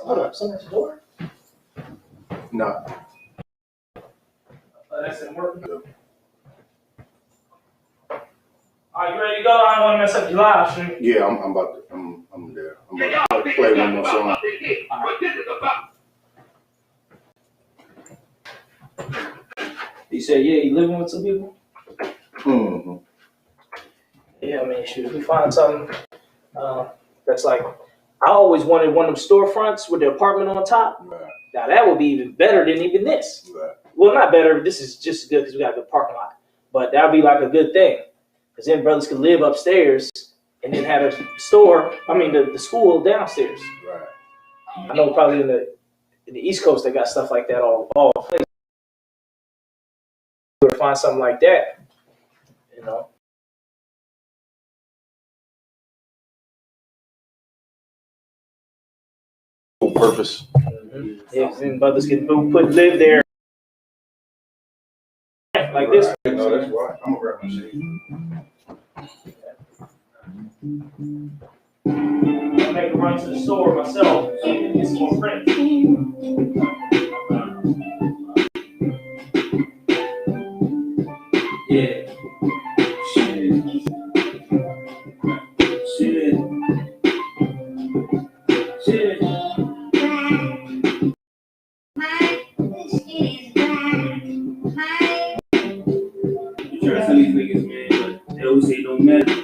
Hold up, someone's door? No. That's in work. All right, you ready to go? I don't want to mess up your live stream. Yeah, I'm about to. I'm there. I'm about to play one more song. You said, yeah, you living with some people? Mm-hmm. Yeah, I mean, shoot, if we find something that's like, I always wanted one of them storefronts with the apartment on top. Right. Now, that would be even better than even this. Right. Well, not better. This is just good because we got a good parking lot. But that would be like a good thing. Because then brothers could live upstairs and then have a store, the school downstairs. Right. I know probably in the East Coast, they got stuff like that all places. Or find something like that, you know. Full purpose. Mm-hmm. Yeah, and brothers can live there like right. this. No, that's right. I'm gonna grab my shade. I make a run to the store myself so I can get some more print. Yeah. Shit. You try to tell these niggas, man, but they always say it don't matter.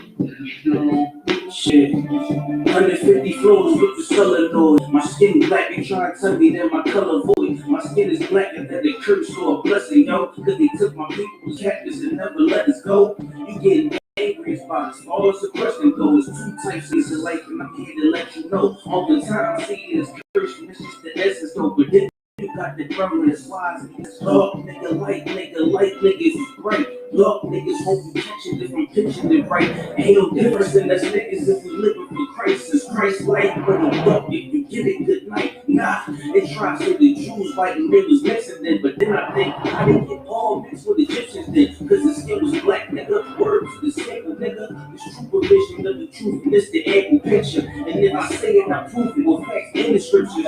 Shit. 150 floors with the solenoid. My skin black, they try to tell me that my color void. My skin is black and that they curse or a blessing, yo. Cause they took my people cactus and never let us go. You getting angry about it. All it's a question though is two types of Israelite, and I'm here to let you know. All the time I see is curse, and it's just the essence though. But then you got the drummer that's wise. Look, nigga, light niggas is bright. Look, niggas hope you catch it if I'm pitching it right. Ain't no difference in us niggas if we living for Christ. It's Christ-like, but look, if you get it, good night. Nah, they try to say the Jews like they was mixing then, but then I think I didn't get all mixed with Egyptians then, cause the skin was black, nigga. Word to the sample, nigga. It's true provision of the truth, and it's the ample picture. And if I say it, I prove it with facts in the scriptures.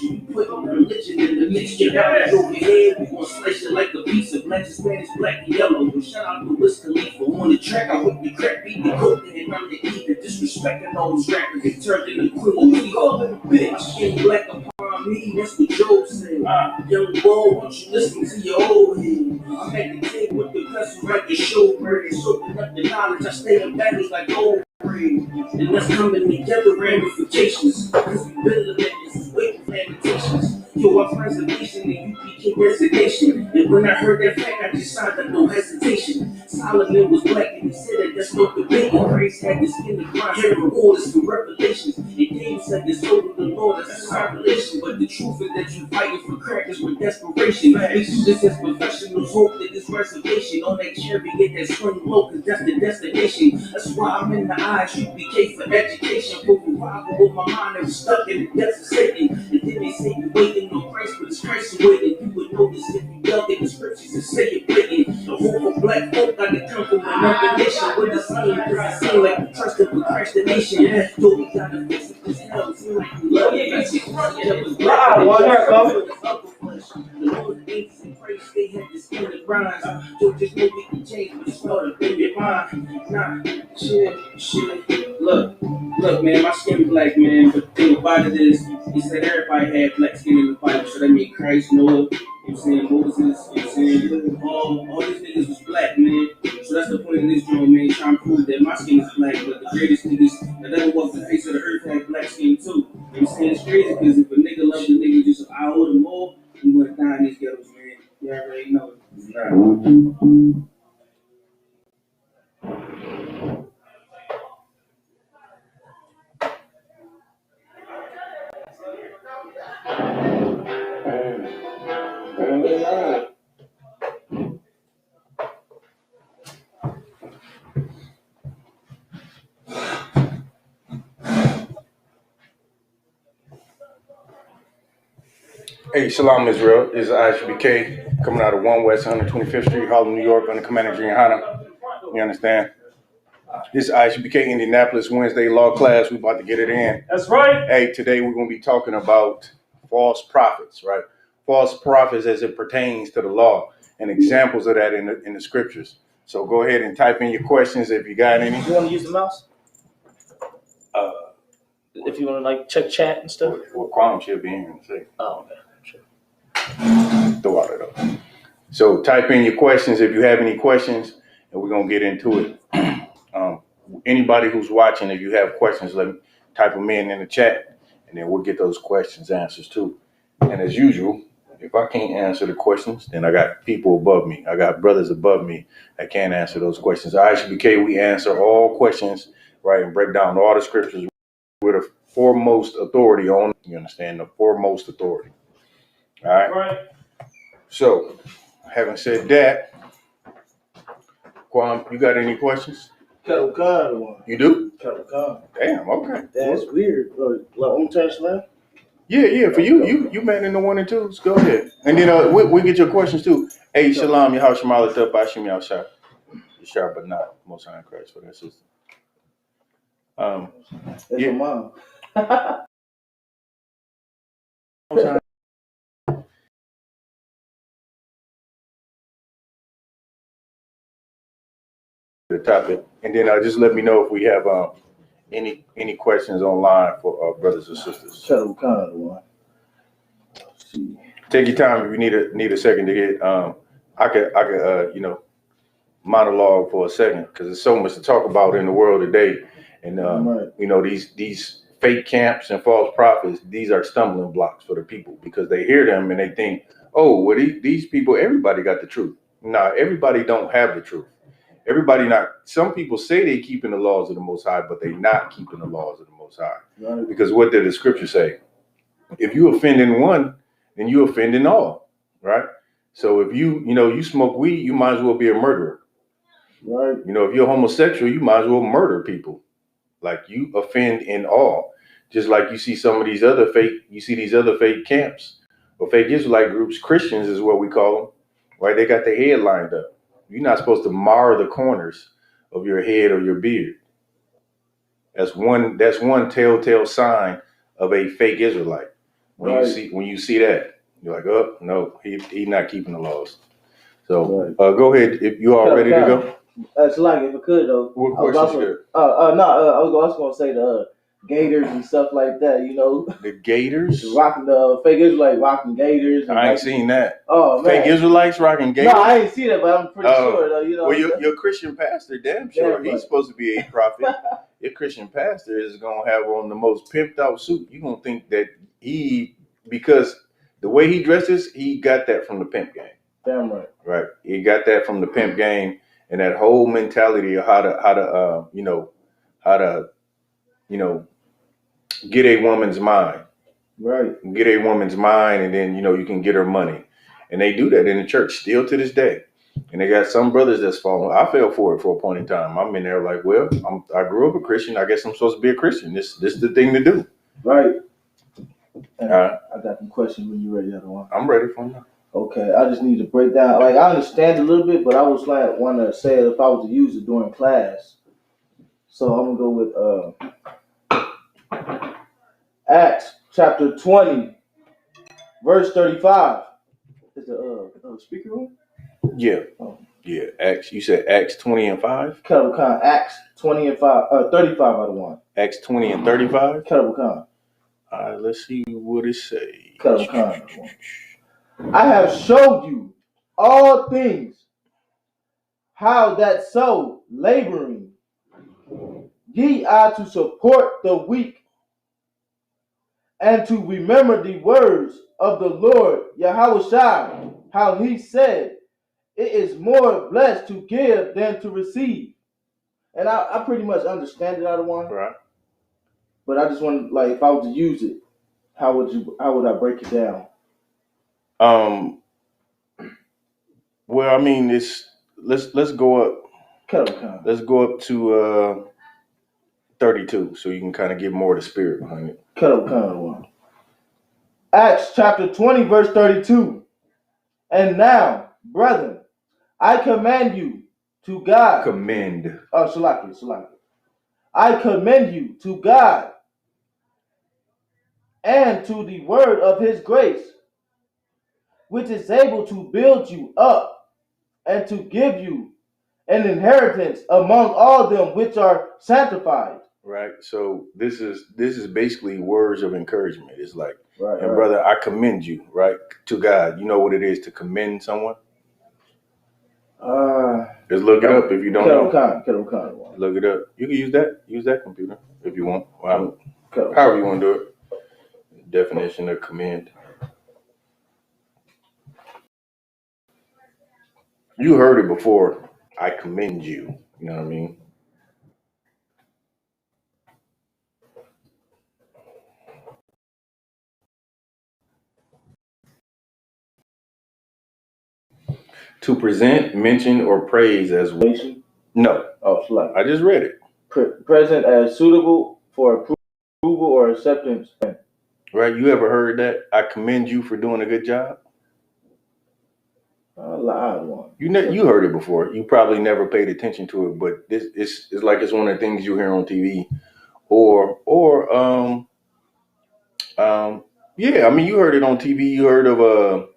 You put on religion in the mixture. Down over here, we gon' slice it like a piece of black, Spanish, black, and yellow. But shout out to Wiz Khalifa on the track. I whip the crack, beat the coke, and I'm the ether. Disrespecting all those rappers, they turned into queen. We call it a bitch. Skin black upon me, that's what Job said. Young boy, won't you listen to your old head? I'm at the table with the vessel like the showbread. Soaking up the knowledge, I stay in battles like gold. And let's coming together ramifications. Cause we building niggas, waiting for lamentations. Yo, our preservation and UPK resignation. And when I heard that fact, I just signed up, no hesitation. Solomon was black and he said that that's no debate. Christ had the skin to grind, had orders for revelations. And David said the soul of the Lord, that's a revelation. But the truth is that you fighting for crackers with desperation. We do this as professionals, hope that this reservation on that cherry get that swing low, cause that's the destination. That's why I'm in the ISUPK for education, for revival with my mind that was stuck in the depths of Satan. And then they say you waiting on Christ, but it's Christ waiting. You would know this if you dug in the scriptures and say it blatant. The hope of black folk got to come from another nation. With the sun, cause it seems like the trust of procrastination. Yo, we gotta fix it, cause hell, it seems like we love it. That was black. The Lord angels and praise, they had the skin of grinds. So just know we can change, but it's not in your mind. Nah, shit. Look, man, my skin black, man. But the thing about it is, he said everybody had black skin in the Bible. So that means Christ, Noah, you know what I'm saying, Moses, you know what I'm saying, all these niggas was black, man. So that's the point of this joint, man, trying to prove that my skin is black, but the greatest niggas that ever walked the face of the earth had black skin too. You know what I'm saying? It's crazy, because if a nigga loves a nigga just I owe them more, you gonna die in these ghettos, man. You already know it. Hey, Shalom Israel. This is ISUPK coming out of 1 West 125th Street, Harlem, New York, under Commander Gianna. You understand? This is ISUPK Indianapolis Wednesday law class. We about to get it in. That's right. Hey, today we're going to be talking about false prophets, right? False prophets as it pertains to the law and examples of that in the scriptures. So go ahead and type in your questions if you got any. You want to use the mouse? If you want to like check chat and stuff. Well, Quam should be in here in a second. Oh, okay. Sure. Throw out it up. So type in your questions if you have any questions, and we're going to get into it. Anybody who's watching, if you have questions, type them in the chat, and then we'll get those questions answers too. And as usual, if I can't answer the questions, then I got people above me. I got brothers above me that can answer those questions. ISUPK, we answer all questions, right, and break down all the scriptures with the foremost authority on. You understand? The foremost authority. All right. Right. So, having said that, Quam, you got any questions? You do? Damn, okay. That's weird. Yeah. For you man in the 1 and 2s. Go ahead. And then we get your questions too. Hey, Shalom, your house Shemala up, Bashim Yashar. Sharp, but not most high in Christ for that sister. That's Yeah. my mom. The topic, and then just let me know if we have any questions online for our brothers or sisters. Shuttle kind of one. Let's see. Take your time if you need a second to get. I could monologue for a second because there's so much to talk about in the world today, and Right. these fake camps and false prophets. These are stumbling blocks for the people because they hear them and they think, oh, well, these people, everybody got the truth. Nah, everybody don't have the truth. Everybody not. Some people say they keeping the laws of the Most High, but they not keeping the laws of the Most High. Right. Because what did the scripture say? If you offend in one, then you offend in all, right? So if you smoke weed, you might as well be a murderer. Right. If you're homosexual, you might as well murder people. Like you offend in all. Just like you see these other fake camps or fake Israelite groups. Christians is what we call them, right? They got their head lined up. You're not supposed to mar the corners of your head or your beard. That's one telltale sign of a fake Israelite. When you see that, you're like, oh no, he not keeping the laws. So go ahead if you are ready to go. That's like if I could though. What questions? I was gonna say the gators and stuff like that. The gators. Rocking the fake Israelite rocking gators. And I ain't seen that. Oh man. Fake Israelites rocking gators. No, I ain't see that, but I'm pretty sure though. Well, your Christian pastor, damn sure, he's supposed to be a prophet. Your Christian pastor is gonna have on the most pimped out suit. You're gonna think that because the way he dresses, he got that from the pimp game. Damn right. Right. He got that from the pimp game and that whole mentality of how to get a woman's mind. Right. Get a woman's mind, and then you can get her money. And they do that in the church still to this day. And they got some brothers that's falling. I fell for it for a point in time. I'm in there like, well, I grew up a Christian. I guess I'm supposed to be a Christian. This is the thing to do. Right. I got some questions when you're ready, Adawan. I'm ready for them. Okay, I just need to break down. Like, I understand a little bit, but I was like, want to say it if I was to use it during class. So I'm gonna go with Acts chapter 20, verse 35. Is the speaker room? Yeah. Oh. Yeah. Acts. You said Acts 20 and 5. Kettle Khan. Acts 20 and 5. 35 out of 1. Acts 20 and 35. Kettle Khan. All right. Let's see what it say. Kettle Khan. I have showed you all things, how that so laboring ye are to support the weak, and to remember the words of the Lord Yahushua, how he said, it is more blessed to give than to receive. And I pretty much understand it out of one. Right. But I just want, like, if I was to use it, how would I break it down? Well, I mean, let's go up. Let's go up to 32, so you can kind of get more of the spirit behind it. Acts chapter 20, verse 32. And now, brethren, I command you to God. Commend. Oh, Shalaki. I commend you to God and to the word of his grace, which is able to build you up and to give you an inheritance among all them which are sanctified. Right. So this is basically words of encouragement. It's like, Right, and brother, I commend you, right, to God. You know what it is to commend someone? Just look it up if you don't know. Look it up. You can use that computer if you want. Well, however you want to do it. Definition of commend. You heard it before. I commend you. You know what I mean? To present, mention, or praise as well. No. Oh, select. I just read it. Present as suitable for approval or acceptance. Right? You ever heard that? I commend you for doing a good job. Loud one. You heard it before. You probably never paid attention to it, but this it's like it's one of the things you hear on TV, or yeah. I mean, you heard it on TV. You heard of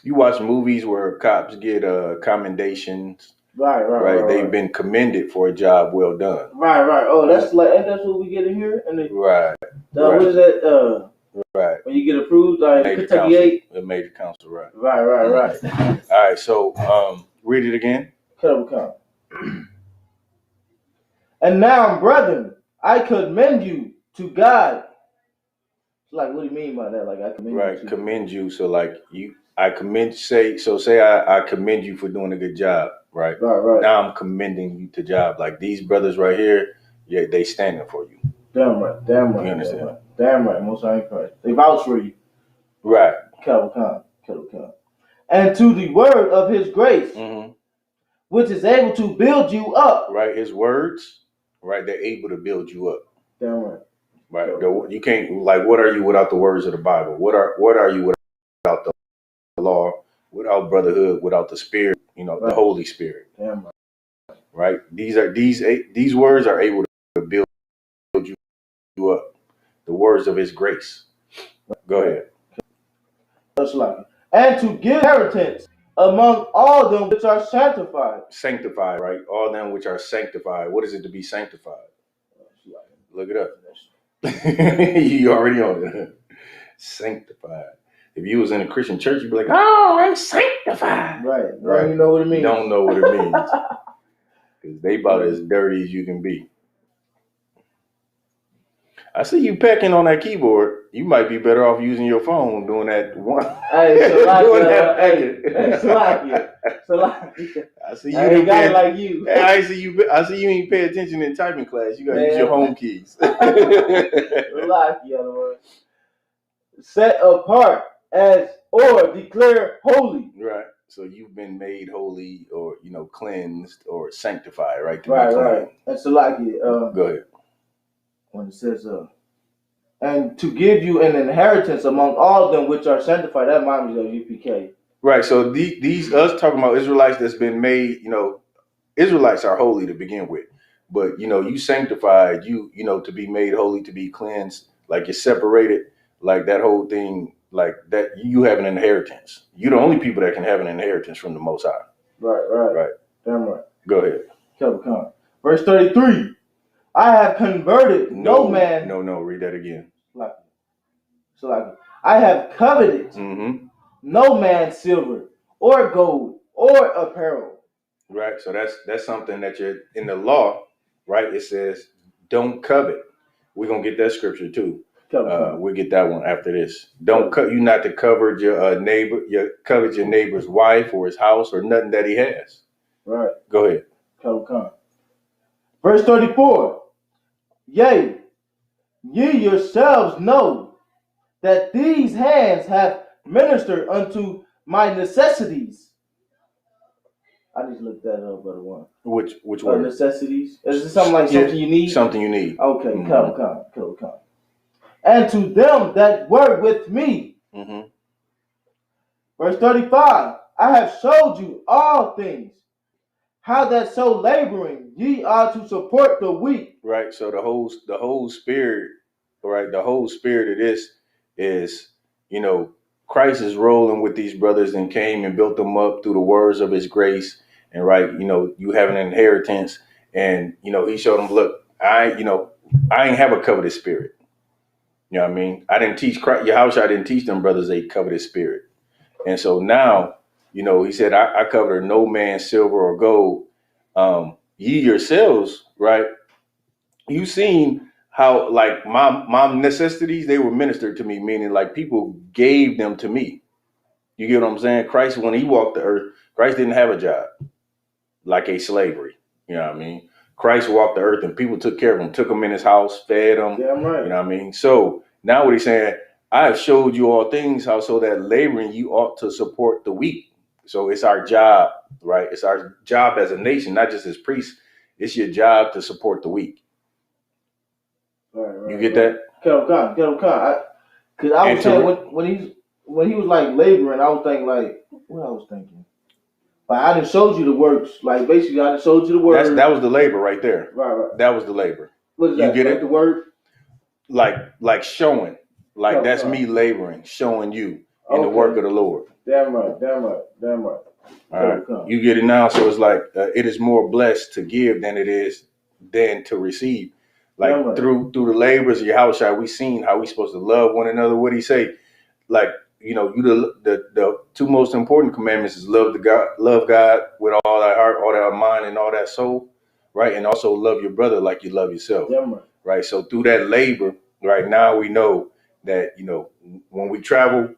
you watch movies where cops get commendations. Right. They've been commended for a job well done. Right. Oh, that's what we get in here. And right. What is that? Right. When you get approved, like Kentucky 8. The major council, right. Right. All right, so read it again. Come. And now, brethren, I commend you to God. Like, what do you mean by that? Like, I commend you. Right, commend you. So, like, I commend. Say I commend you for doing a good job. Right. Now I'm commending you to job. Like these brothers right here, yeah, they standing for you. Damn right. You understand? Damn right. Most High in Christ. They vouch for you. Right. Kettle. And to the word of his grace, which is able to build you up. Right. His words, right, they're able to build you up. Damn right. Right. You can't, like, what are you without the words of the Bible? What are you without the law, without brotherhood, without the spirit, the Holy Spirit? Damn right. Right. These words are able to build you up. The words of his grace. Go ahead. That's like it. And to give inheritance among all them which are sanctified. Sanctified, right? All them which are sanctified. What is it to be sanctified? Look it up. You already on it. Sanctified. If you was in a Christian church, you'd be like, "Oh, I'm sanctified." Right. You know what it means. You don't know what it means. Because they about as dirty as you can be. I see you pecking on that keyboard. You might be better off using your phone doing that one. Hey, Salakia. I see you. I ain't got it like you. Hey, I see you ain't pay attention in typing class. You gotta use your home keys. Salakia, set apart as or declare holy. Right. So you've been made holy, or cleansed, or sanctified, right? Right. And Salakia. Go ahead. When it says, and to give you an inheritance among all of them which are sanctified, that reminds me of UPK. Right. So these us talking about Israelites that's been made, Israelites are holy to begin with, but you sanctified, to be made holy, to be cleansed, like you're separated, like that whole thing, like that you have an inheritance. You're the only people that can have an inheritance from the Most High. Right. Damn right. Go ahead. Verse 33. I have converted no man. No, read that again. So I have coveted no man's silver or gold or apparel. Right. So that's something that you're in the law, right? It says don't covet. We're gonna get that scripture too. We'll get that one after this. You not to covet your neighbor, covet your neighbor's wife or his house or nothing that he has. Right. Go ahead. Verse 34. Yea, ye yourselves know that these hands have ministered unto my necessities. I just looked that up, brother one. Which word? Necessities. Is this something something you need? Something you need. Okay, come. And to them that were with me. Verse 35. I have showed you all things, how that so laboring ye are to support the weak. Right. So the whole spirit, right? The whole spirit of this is, you know, Christ is rolling with these brothers and came and built them up through the words of his grace. And right, you know, you have an inheritance, and you know, he showed them, look, I ain't have a covetous spirit. You know what I mean? I didn't teach Christ, Yahushua didn't teach them brothers a covetous spirit. And so now, you know, he said, I covet no man's silver or gold. Ye yourselves, right? You seen how like my necessities, they were ministered to me, meaning like people gave them to me. You get what I'm saying? Christ, when he walked the earth, Christ didn't have a job like a slavery. You know what I mean? Christ walked the earth and people took care of him, took him in his house, fed him. Damn right. You know what I mean? So now what he's saying, I have showed you all things, how so that laboring you ought to support the weak. So it's our job, right? It's our job as a nation, not just as priests. It's your job to support the weak. Right, You get that? Kettle Khan. Because I was saying when he was like laboring, I was thinking like what I was thinking. Like I done showed you the works. Like basically, I done showed you the works. That was the labor right there. Right. That was the labor. What is that? You get like it? The word? Like showing. Like Kettle that's Khan. me laboring, showing you in the work of the Lord. Damn right. All right, you get it now. So it's like it is more blessed to give than it is than to receive. Like right. through the labors of Yahushua, we seen how we supposed to love one another. What he say? Like, you know, the two most important commandments is love God with all thy heart, all thy mind, and all that soul, right? And also love your brother like you love yourself, right? So through that labor, right now we know that, you know, when we travel,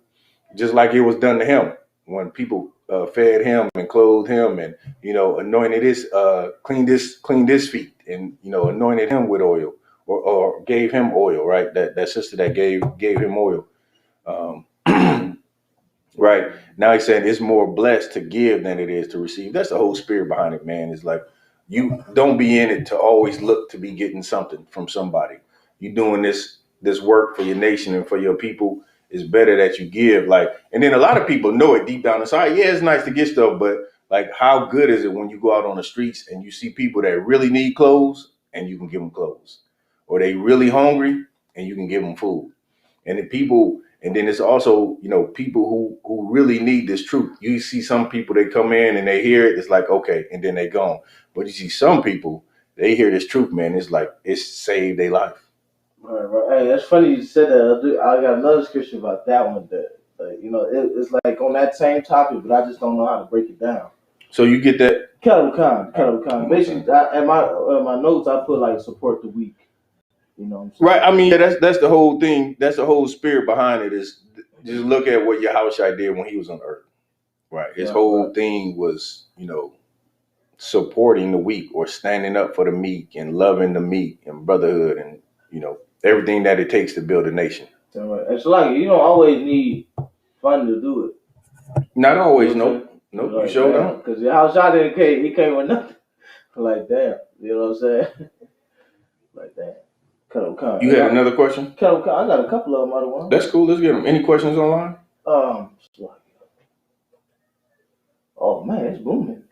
just like it was done to him, when people fed him and clothed him and, you know, anointed his, cleaned his feet and, you know, anointed him with oil or gave him oil, right? That sister that gave him oil. Right now, he said it's more blessed to give than it is to receive. That's the whole spirit behind it, man. It's like you don't be in it to always look to be getting something from somebody. You doing this work for your nation and for your people. It's better that you give. Like, and then a lot of people know it deep down inside. Yeah, it's nice to get stuff, but like, how good is it when you go out on the streets and you see people that really need clothes and you can give them clothes, or they really hungry and you can give them food, and the people. And then it's also, you know, people who really need this truth. You see some people, they come in and they hear it, it's like, okay, and then they gone. But you see some people, they hear this truth, man, it's like, it's saved their life. Right. Hey, that's funny you said that. I got another scripture about that one that, you know, it's like on that same topic, but I just don't know how to break it down. So you get that? Kettle Khan. Basically, in my notes, I put like support the weak. You know what I'm saying? Right. I mean, yeah, that's the whole thing. That's the whole spirit behind it is just look at what Yahushua did when he was on earth. Right. His whole thing was, you know, supporting the weak or standing up for the meek and loving the meek and brotherhood and, you know, everything that it takes to build a nation. It's like you don't always need fun to do it. Not always, nope. Nope, like, you sure don't. Because Yahushua didn't came, he came with nothing. Like damn, you know what I'm saying? Like that. You had another question? I got a couple of them. Other ones. That's cool. Let's get them. Any questions online? Oh man, it's booming.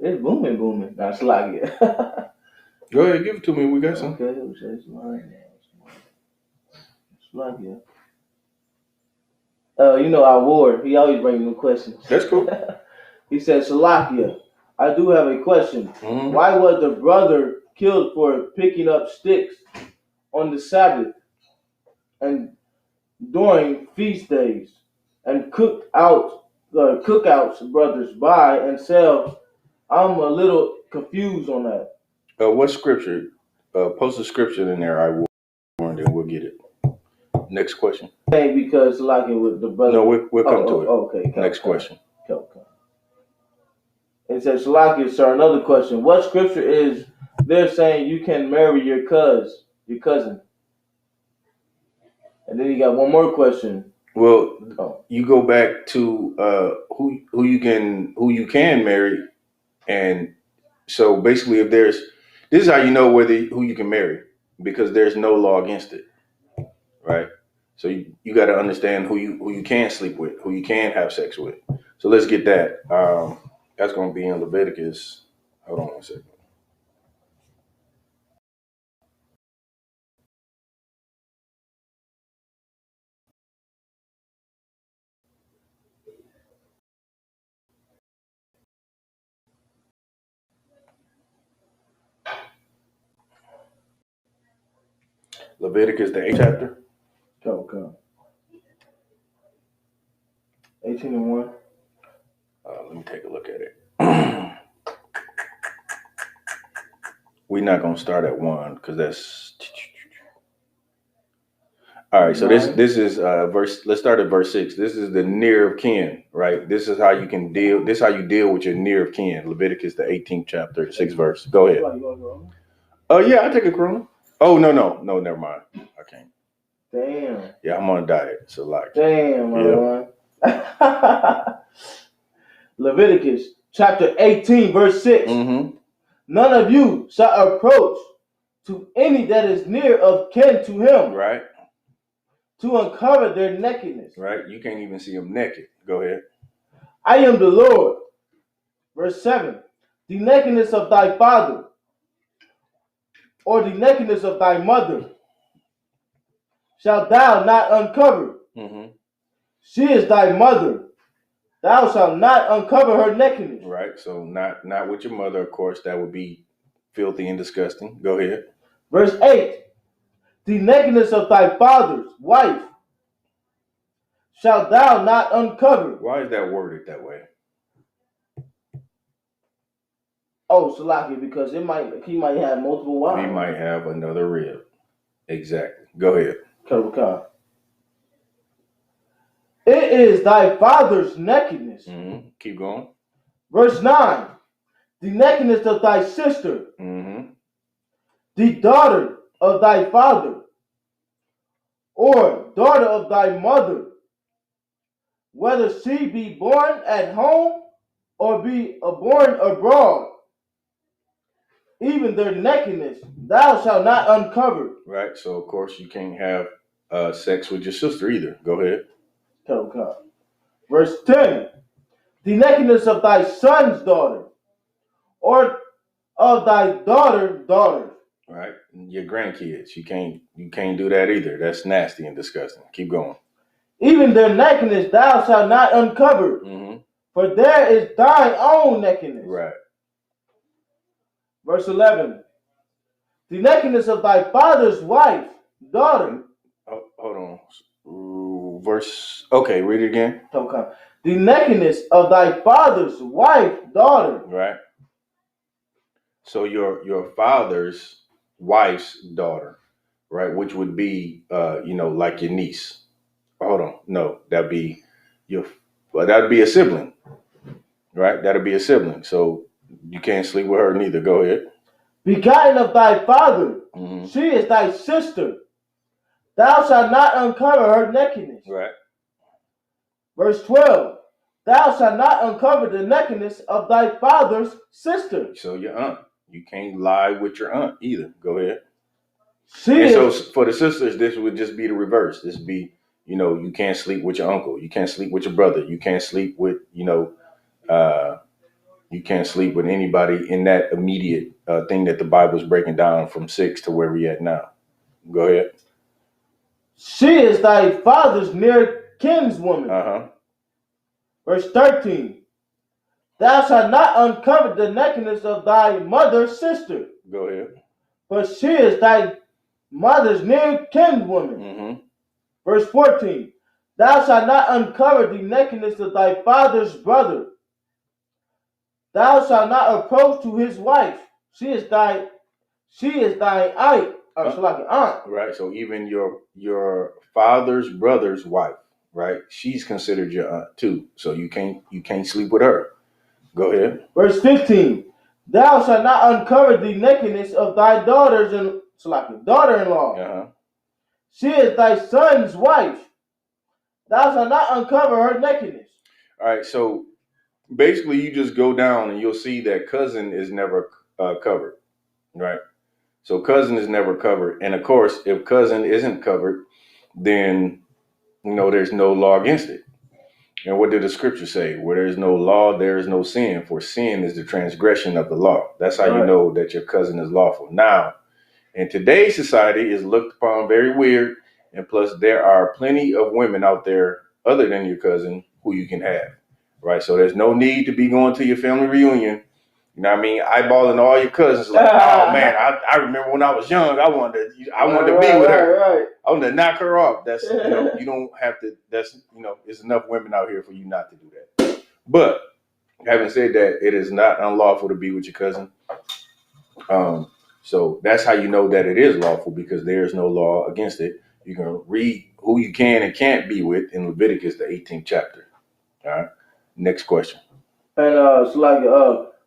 It's booming. That's like it. Go ahead, give it to me. We got some. Okay, it's like it. You know, our Ward, he always brings new questions. That's cool. He said, Salakia, I do have a question. Mm-hmm. Why was the brother killed for picking up sticks on the Sabbath and during feast days and cookouts brothers buy and sell? I'm a little confused on that. What scripture? Post a scripture in there, I will, and then we'll get it. Next question. Because like it with the brother. No, we'll come to it. Okay. Next question. It says, Salakia, sir, another question. What scripture is there saying you can marry your cousin? And then you got one more question. Well, you go back to who you can marry, and so basically, if this is how you know who you can marry, because there's no law against it, right? So you got to understand who you can sleep with, who you can have sex with. So let's get that. That's going to be in Leviticus. Hold on one second. Leviticus, the 8th chapter. Okay. 18:1. Let me take a look at it. We're not going to start at 1 because that's... All right, so this is verse. Let's start at verse 6. This is the near of kin, right? This is how you can deal. This is how you deal with your near of kin. Leviticus, the 18th chapter, 6th verse. Go ahead. Oh yeah, I take a Corona. Oh no, never mind. I can't. Damn. Yeah, I'm on a diet, so like. Damn, man. Leviticus chapter 18, verse 6. Mm-hmm. None of you shall approach to any that is near of kin to him, Right. to uncover their nakedness. Right. You can't even see them naked. Go ahead. I am the Lord. Verse 7. The nakedness of thy father, or the nakedness of thy mother, shalt thou not uncover. Mm-hmm. She is thy mother. Thou shalt not uncover her nakedness. Right. So not with your mother, of course. That would be filthy and disgusting. Go ahead. Verse 8. The nakedness of thy father's wife shalt thou not uncover. Why is that worded that way? Oh, Salaki, because he might have multiple wives. He might have another rib. Exactly. Go ahead. It is thy father's nakedness. Mm-hmm. Keep going. Verse 9. The nakedness of thy sister, Mm-hmm. the daughter of thy father, or daughter of thy mother, whether she be born at home or be born abroad, even their nakedness thou shalt not uncover. Right. So of course you can't have sex with your sister either. Go ahead. Verse 10. The nakedness of thy son's daughter, or of thy daughters. Right. Your grandkids. You can't do that either. That's nasty and disgusting. Keep going. Even their nakedness thou shalt not uncover. Mm-hmm. For there is thine own nakedness. Right. Verse 11. The nakedness of thy father's wife, daughter. Oh, hold on. Ooh, verse. Okay, read it again. Okay. The nakedness of thy father's wife, daughter. Right. So your father's wife's daughter, right? Which would be like your niece. Hold on. No, that'd be that'd be a sibling. Right? That'd be a sibling. So you can't sleep with her neither. Go ahead. Begotten of thy father, Mm-hmm. she is thy sister. Thou shalt not uncover her nakedness. Right. Verse 12. Thou shalt not uncover the nakedness of thy father's sister. So your aunt. You can't lie with your aunt either. Go ahead. So for the sisters, this would just be the reverse. This would be, you can't sleep with your uncle. You can't sleep with your brother. You can't sleep with, you can't sleep with anybody in that immediate thing that the Bible is breaking down from 6 to where we at now. Go ahead. She is thy father's near kinswoman. Uh-huh. Verse 13. Thou shalt not uncover the nakedness of thy mother's sister. Go ahead. But she is thy mother's near kinswoman. Mm-hmm. Verse 14. Thou shalt not uncover the nakedness of thy father's brother. Thou shalt not approach to his wife. She is thy aunt. Aunt. Right. So even your father's brother's wife, right? She's considered your aunt too. So you can't sleep with her. Go ahead. Verse 15. Thou shalt not uncover the nakedness of thy daughter-in-law. Uh-huh. She is thy son's wife. Thou shalt not uncover her nakedness. All right. So basically, you just go down and you'll see that cousin is never covered, right? So cousin is never covered. And of course, if cousin isn't covered, then, there's no law against it. And what did the scripture say? Where there is no law, there is no sin. For sin is the transgression of the law. That's how you know that your cousin is lawful. Now, in today's society, is looked upon very weird. And plus, there are plenty of women out there other than your cousin who you can have. Right? So there's no need to be going to your family reunion. You know what I mean? Eyeballing all your cousins like, oh man, I remember when I was young, I wanted to be with her. Right. I wanted to knock her off. That's you don't have to. That's there's enough women out here for you not to do that. But having said that, it is not unlawful to be with your cousin. So that's how you know that it is lawful, because there is no law against it. You can read who you can and can't be with in Leviticus, the 18th chapter. All right. Next question. And so like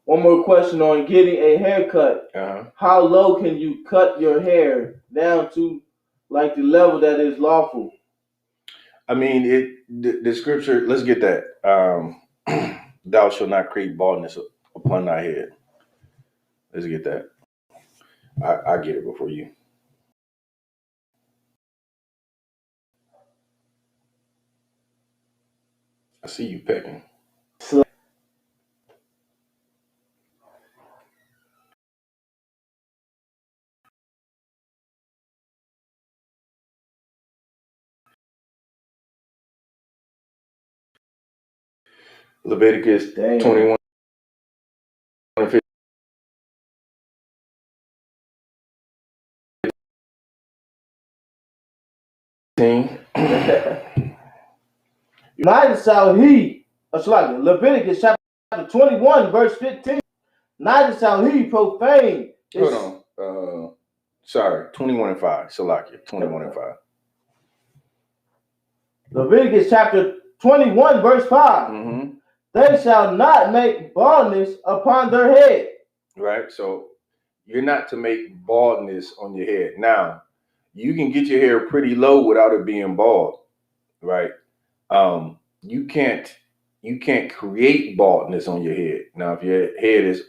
one more question on getting a haircut. How low can you cut your hair down to like the level that is lawful? I mean, the scripture, let's get that. Thou shalt not create baldness upon thy head. Let's get that. I get it before you. I see you pecking. Leviticus 21. Neither shall he, Leviticus chapter 21, verse 15. Neither shall he profane. Hold on. Sorry, 21:5. Salakia, 21:5. Leviticus chapter 21, verse 5. They shall not make baldness upon their head. Right. So you're not to make baldness on your head. Now, you can get your hair pretty low without it being bald. Right. You can't create baldness on your head. Now, if your head is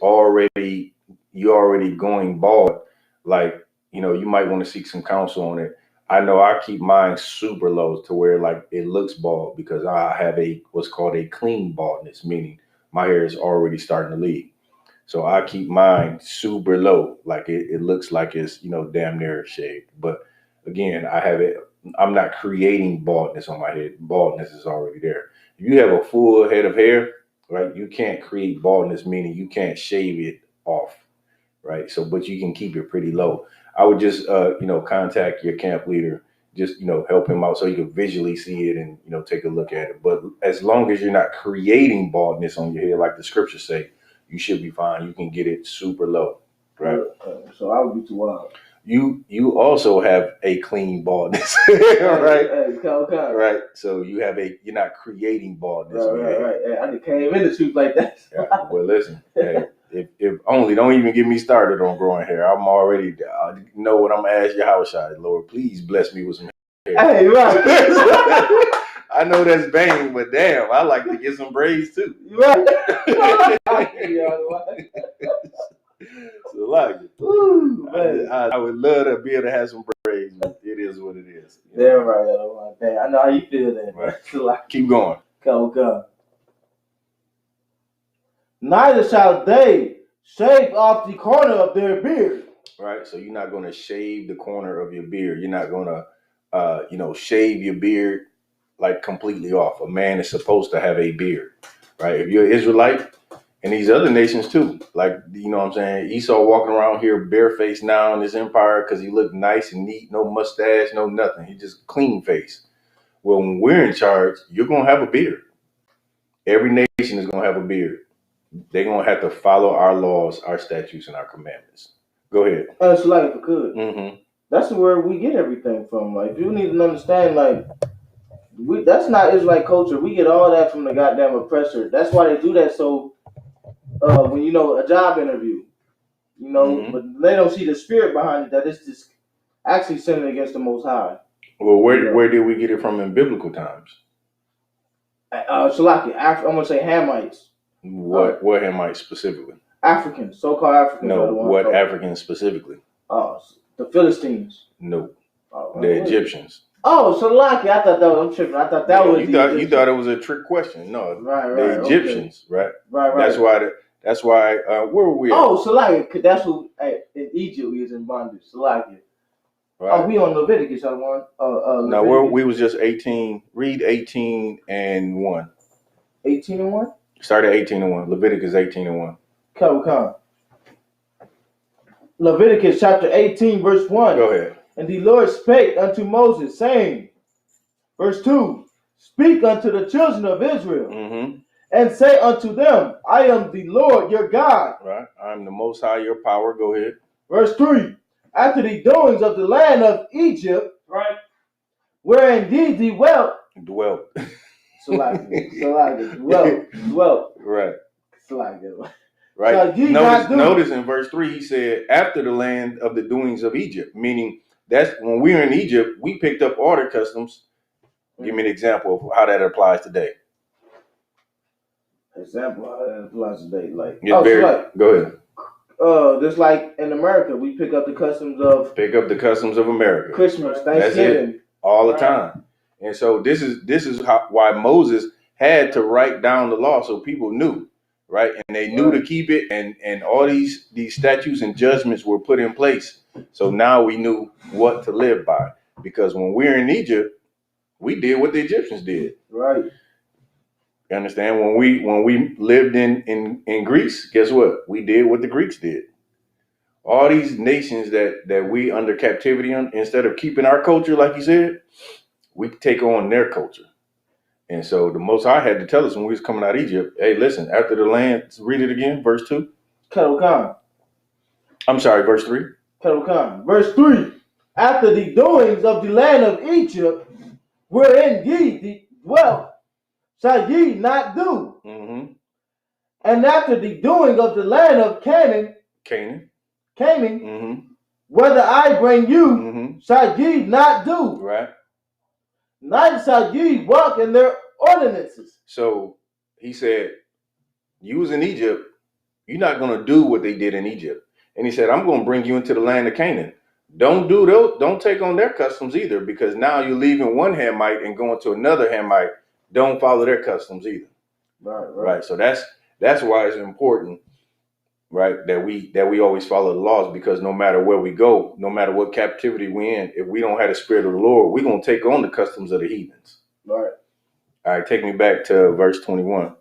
you're already going bald, like, you might want to seek some counsel on it. I know I keep mine super low to where like it looks bald, because I have what's called a clean baldness, meaning my hair is already starting to leave. So I keep mine super low, like it looks like it's damn near shaved. But again, I'm not creating baldness on my head. Baldness is already there. If you have a full head of hair, right, you can't create baldness, meaning you can't shave it off, right? So, but you can keep it pretty low. I would just, contact your camp leader, just, help him out so you can visually see it and, take a look at it. But as long as you're not creating baldness on your head, like the scriptures say, you should be fine. You can get it super low, right? So I would be too wild. You also have a clean baldness, right? Okay. Right. So you're not creating baldness. Right. Yeah, I just came in the truth like that. Yeah. Well, listen, hey, if only don't even get me started on growing hair. I'm already know what I'm gonna ask your house shot. Lord, please bless me with some hair. Hey, right. I know that's vain, but damn, I like to get some braids too. Right. So like, I would love to be able to have some braids, but it is what it is. Damn right. I know how you feel that. Right. So keep going. Go. Neither shall they shave off the corner of their beard. Right. So you're not going to shave the corner of your beard. You're not going to, shave your beard like completely off. A man is supposed to have a beard, right? If you're an Israelite, and these other nations too, like, what I'm saying? Esau walking around here barefaced now in his empire because he looked nice and neat, no mustache, no nothing. He just clean face. Well, when we're in charge, you're going to have a beard. Every nation is going to have a beard. They're going to have to follow our laws, our statutes, and our commandments. Go ahead. That's like if it could. That's where we get everything from. Like, you need to understand, like, that's not Israelite culture. We get all that from the goddamn oppressor. That's why they do that. So when a job interview, but they don't see the spirit behind it, that it's just actually sinning against the Most High. Well, where did we get it from in biblical times? Shalaki, I'm gonna say Hamites. What Hamites specifically? Africans, so-called Africans. No, what Africans specifically? The Philistines. No, the Egyptians. Oh, Salaki. I thought that was, I'm tripping. I thought that was you the thought you Egyptians. thought it was a trick question. No, Right, the Egyptians, okay. right? Right. That's why where were we at? Oh, Salaki, 'cause that's what in Egypt we was in bondage. Salaki. Right. Oh, we on Leviticus, I want. No, we was just 18. Read 18 and 1. 18 and 1? Start at 18 and 1. Leviticus 18 and 1. Come. Leviticus chapter 18, verse 1. Go ahead. And the Lord spake unto Moses, saying, verse 2, speak unto the children of Israel, and say unto them, I am the Lord your God. Right. I'm the Most High, your power. Go ahead. Verse 3, after the doings of the land of Egypt, Right. wherein ye dwelt. Dwelt. Salaki. Dwelt. Right. Salaki. Right. So notice in verse 3, he said, after the land of the doings of Egypt, meaning that's when we were in Egypt, we picked up all their customs. Give me an example of how that applies today. Example how that applies today. Like, go ahead. Just like in America, we pick up the customs of America. Christmas, Thanksgiving, all the time. And so this is why Moses had to write down the law so people knew. Right, and they knew to keep it, and all these statutes and judgments were put in place. So now we knew what to live by, because when we were in Egypt, we did what the Egyptians did. Right. You understand? When we lived in Greece, guess what? We did what the Greeks did. All these nations that we under captivity on, instead of keeping our culture, like you said, we take on their culture. And so the Most High had to tell us when we was coming out of Egypt, hey, listen, after the land, read it again, verse 2. I'm sorry, verse 3. Verse 3, after the doings of the land of Egypt, wherein ye dwelt, shall ye not do. And after the doing of the land of Canaan, whether I bring you, shall ye not do. Right. Neither shall ye walk in their ordinances. So he said, you was in Egypt, you're not going to do what they did in Egypt. And he said, I'm going to bring you into the land of Canaan. Don't take on their customs either, because now you're leaving one Hamite and going to another Hamite. Don't follow their customs either. Right. So that's why it's important, right, that we always follow the laws, because no matter where we go, no matter what captivity we're in, if we don't have the spirit of the Lord, we're going to take on the customs of the heathens. Right. All right, take me back to verse 21.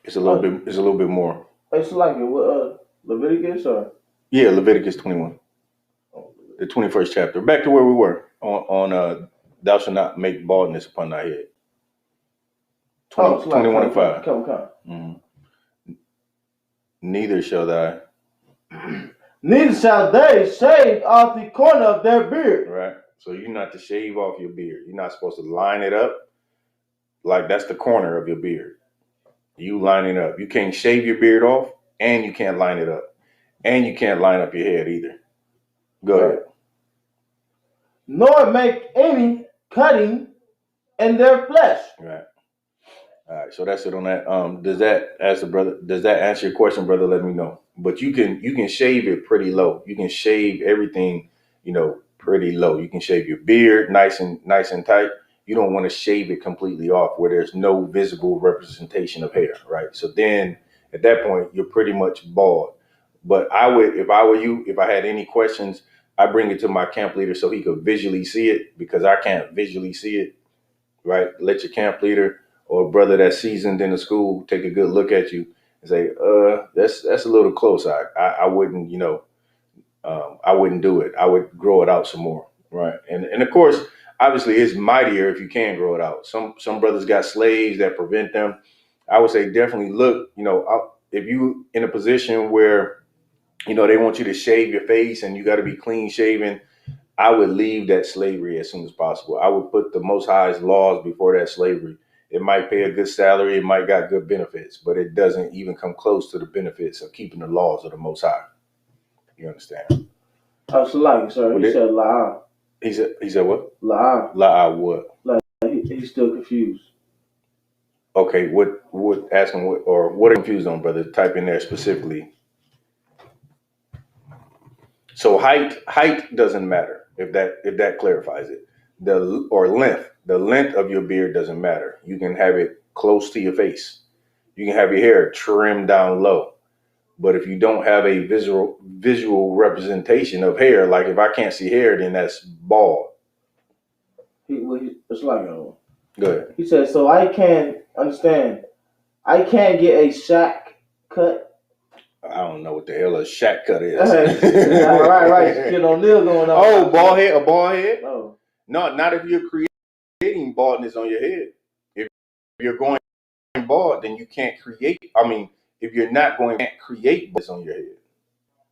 It's a little bit more. It's like Leviticus or? Yeah, Leviticus 21. The 21st chapter. Back to where we were on thou shalt not make baldness upon thy head. 21 and 5. Neither shall they shave off the corner of their beard. Right. So you're not to shave off your beard. You're not supposed to line it up like that's the corner of your beard. You line it up. You can't shave your beard off, and you can't line it up. And you can't line up your head either. Go ahead. Nor make any cutting in their flesh. Right. All right. So that's it on that. Does that answer your question, brother? Let me know. But you can shave it pretty low. You can shave everything, pretty low. You can shave your beard nice and tight. You don't want to shave it completely off where there's no visible representation of hair, right? So then at that point, you're pretty much bald. But I would, if I were you, if I had any questions, I bring it to my camp leader so he could visually see it, because I can't visually see it, right? Let your camp leader or a brother that's seasoned in the school take a good look at you and say, that's a little close. I wouldn't, I wouldn't do it. I would grow it out some more, right? And of course, obviously, it's mightier if you can grow it out. Some brothers got slaves that prevent them. I would say definitely look, if you in a position where, they want you to shave your face and you got to be clean shaven, I would leave that slavery as soon as possible. I would put the Most High's laws before that slavery. It might pay a good salary. It might got good benefits, but it doesn't even come close to the benefits of keeping the laws of the Most High. You understand? Oh, so like, sir, he said la'ah. He said what? La'ah. La'ah what? Like He's still confused. Okay, ask him what are you confused on, brother? Type in there specifically. So height doesn't matter if that clarifies it. The length of your beard doesn't matter. You can have it close to your face. You can have your hair trimmed down low. But if you don't have a visual representation of hair, like if I can't see hair, then that's bald. It's like Go ahead. he said. So I can't understand. I can't get a shack cut. I don't know what the hell a shack cut is. right. Kid O'Neal going on. Oh, bald head, a bald head? No. No, not if you're creating baldness on your head. If you're going bald, then you can't create. I mean, if you're not going to create baldness on your head,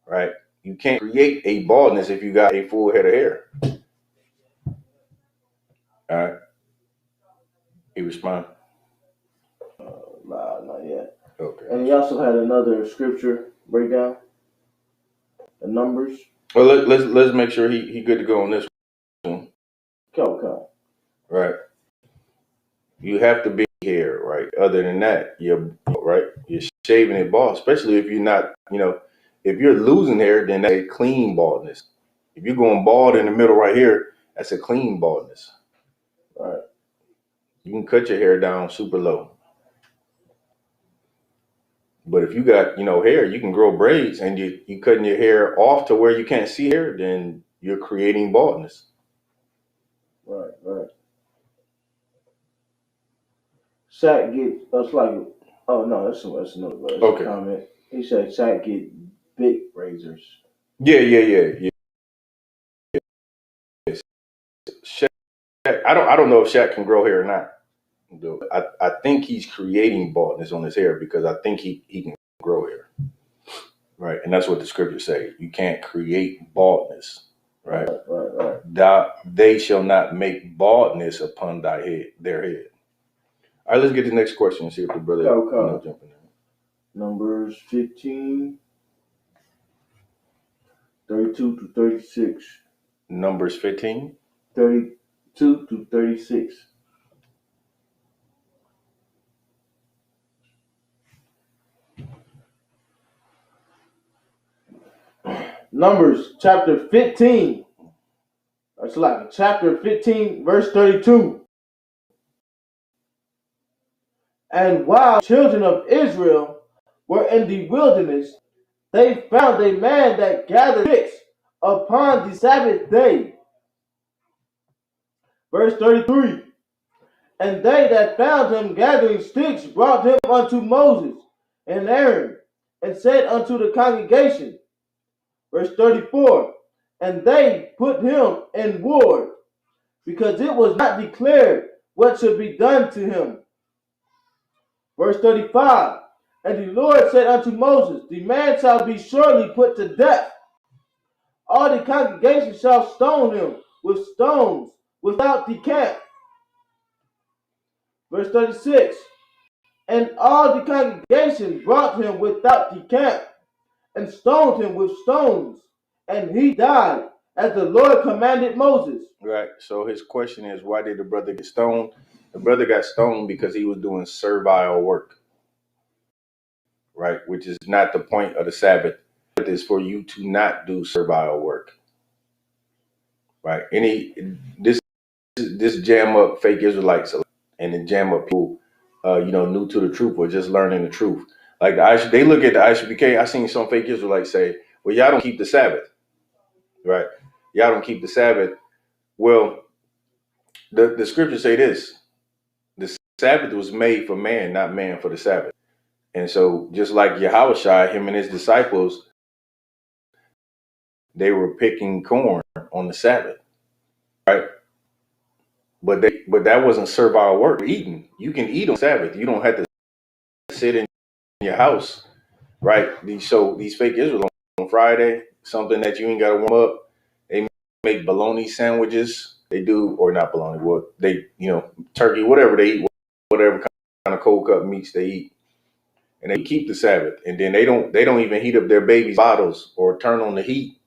right? You can't create a baldness if you got a full head of hair. All right. He respond. Nah, not yet. Okay. And he also had another scripture breakdown. The numbers. Well, let's make sure he good to go on this one. Okay. Right. You have to be here, right? Other than that, you're shaving it bald, especially if you're not, if you're losing hair, then that's a clean baldness. If you're going bald in the middle right here, that's a clean baldness. Right. You can cut your hair down super low. But if you got, hair, you can grow braids and you cutting your hair off to where you can't see hair, then you're creating baldness. Right. Shaq get us like, oh no, that's another Okay. comment. He said Shaq get big razors. Yeah. Shaq, I don't know if Shaq can grow hair or not. I think he's creating baldness on his hair because I think he can grow hair. Right. And that's what the scriptures say. You can't create baldness. Right. They shall not make baldness upon their head. All right, let's get to the next question and see if the brother jumping in. Numbers 15, 32 to 36. Numbers 15? 32 to 36. Numbers chapter 15. That's like chapter 15, verse 32. And while the children of Israel were in the wilderness, they found a man that gathered sticks upon the Sabbath day. Verse 33. And they that found him gathering sticks brought him unto Moses and Aaron, and said unto the congregation. Verse 34. And they put him in ward, because it was not declared what should be done to him. Verse 35. And the Lord said unto Moses, the man shall be surely put to death. All the congregation shall stone him with stones without the camp. Verse 36. And all the congregation brought him without the camp, and stoned him with stones, and he died, as the Lord commanded Moses. Right. So his question is, why did the brother get stoned? The brother got stoned because he was doing servile work. Right, which is not the point of the Sabbath. It is for you to not do servile work. Right. This jam up fake Israelites and then jam up people, new to the truth or just learning the truth. Like they look at the ISUPK. I seen some fake Israelites say, "Well, y'all don't keep the Sabbath, right? Y'all don't keep the Sabbath." Well, the scriptures say this: the Sabbath was made for man, not man for the Sabbath. And so, just like Yahushua, him and his disciples, they were picking corn on the Sabbath, right? But that wasn't servile work. Eating, you can eat on Sabbath. You don't have to sit in your house, right? These fake Israelites on Friday, something that you ain't got to warm up. They make bologna sandwiches. They do, or not bologna. Well, they turkey, whatever they eat, whatever kind of cold cut meats they eat, and they keep the Sabbath. And then they don't even heat up their babies' bottles or turn on the heat,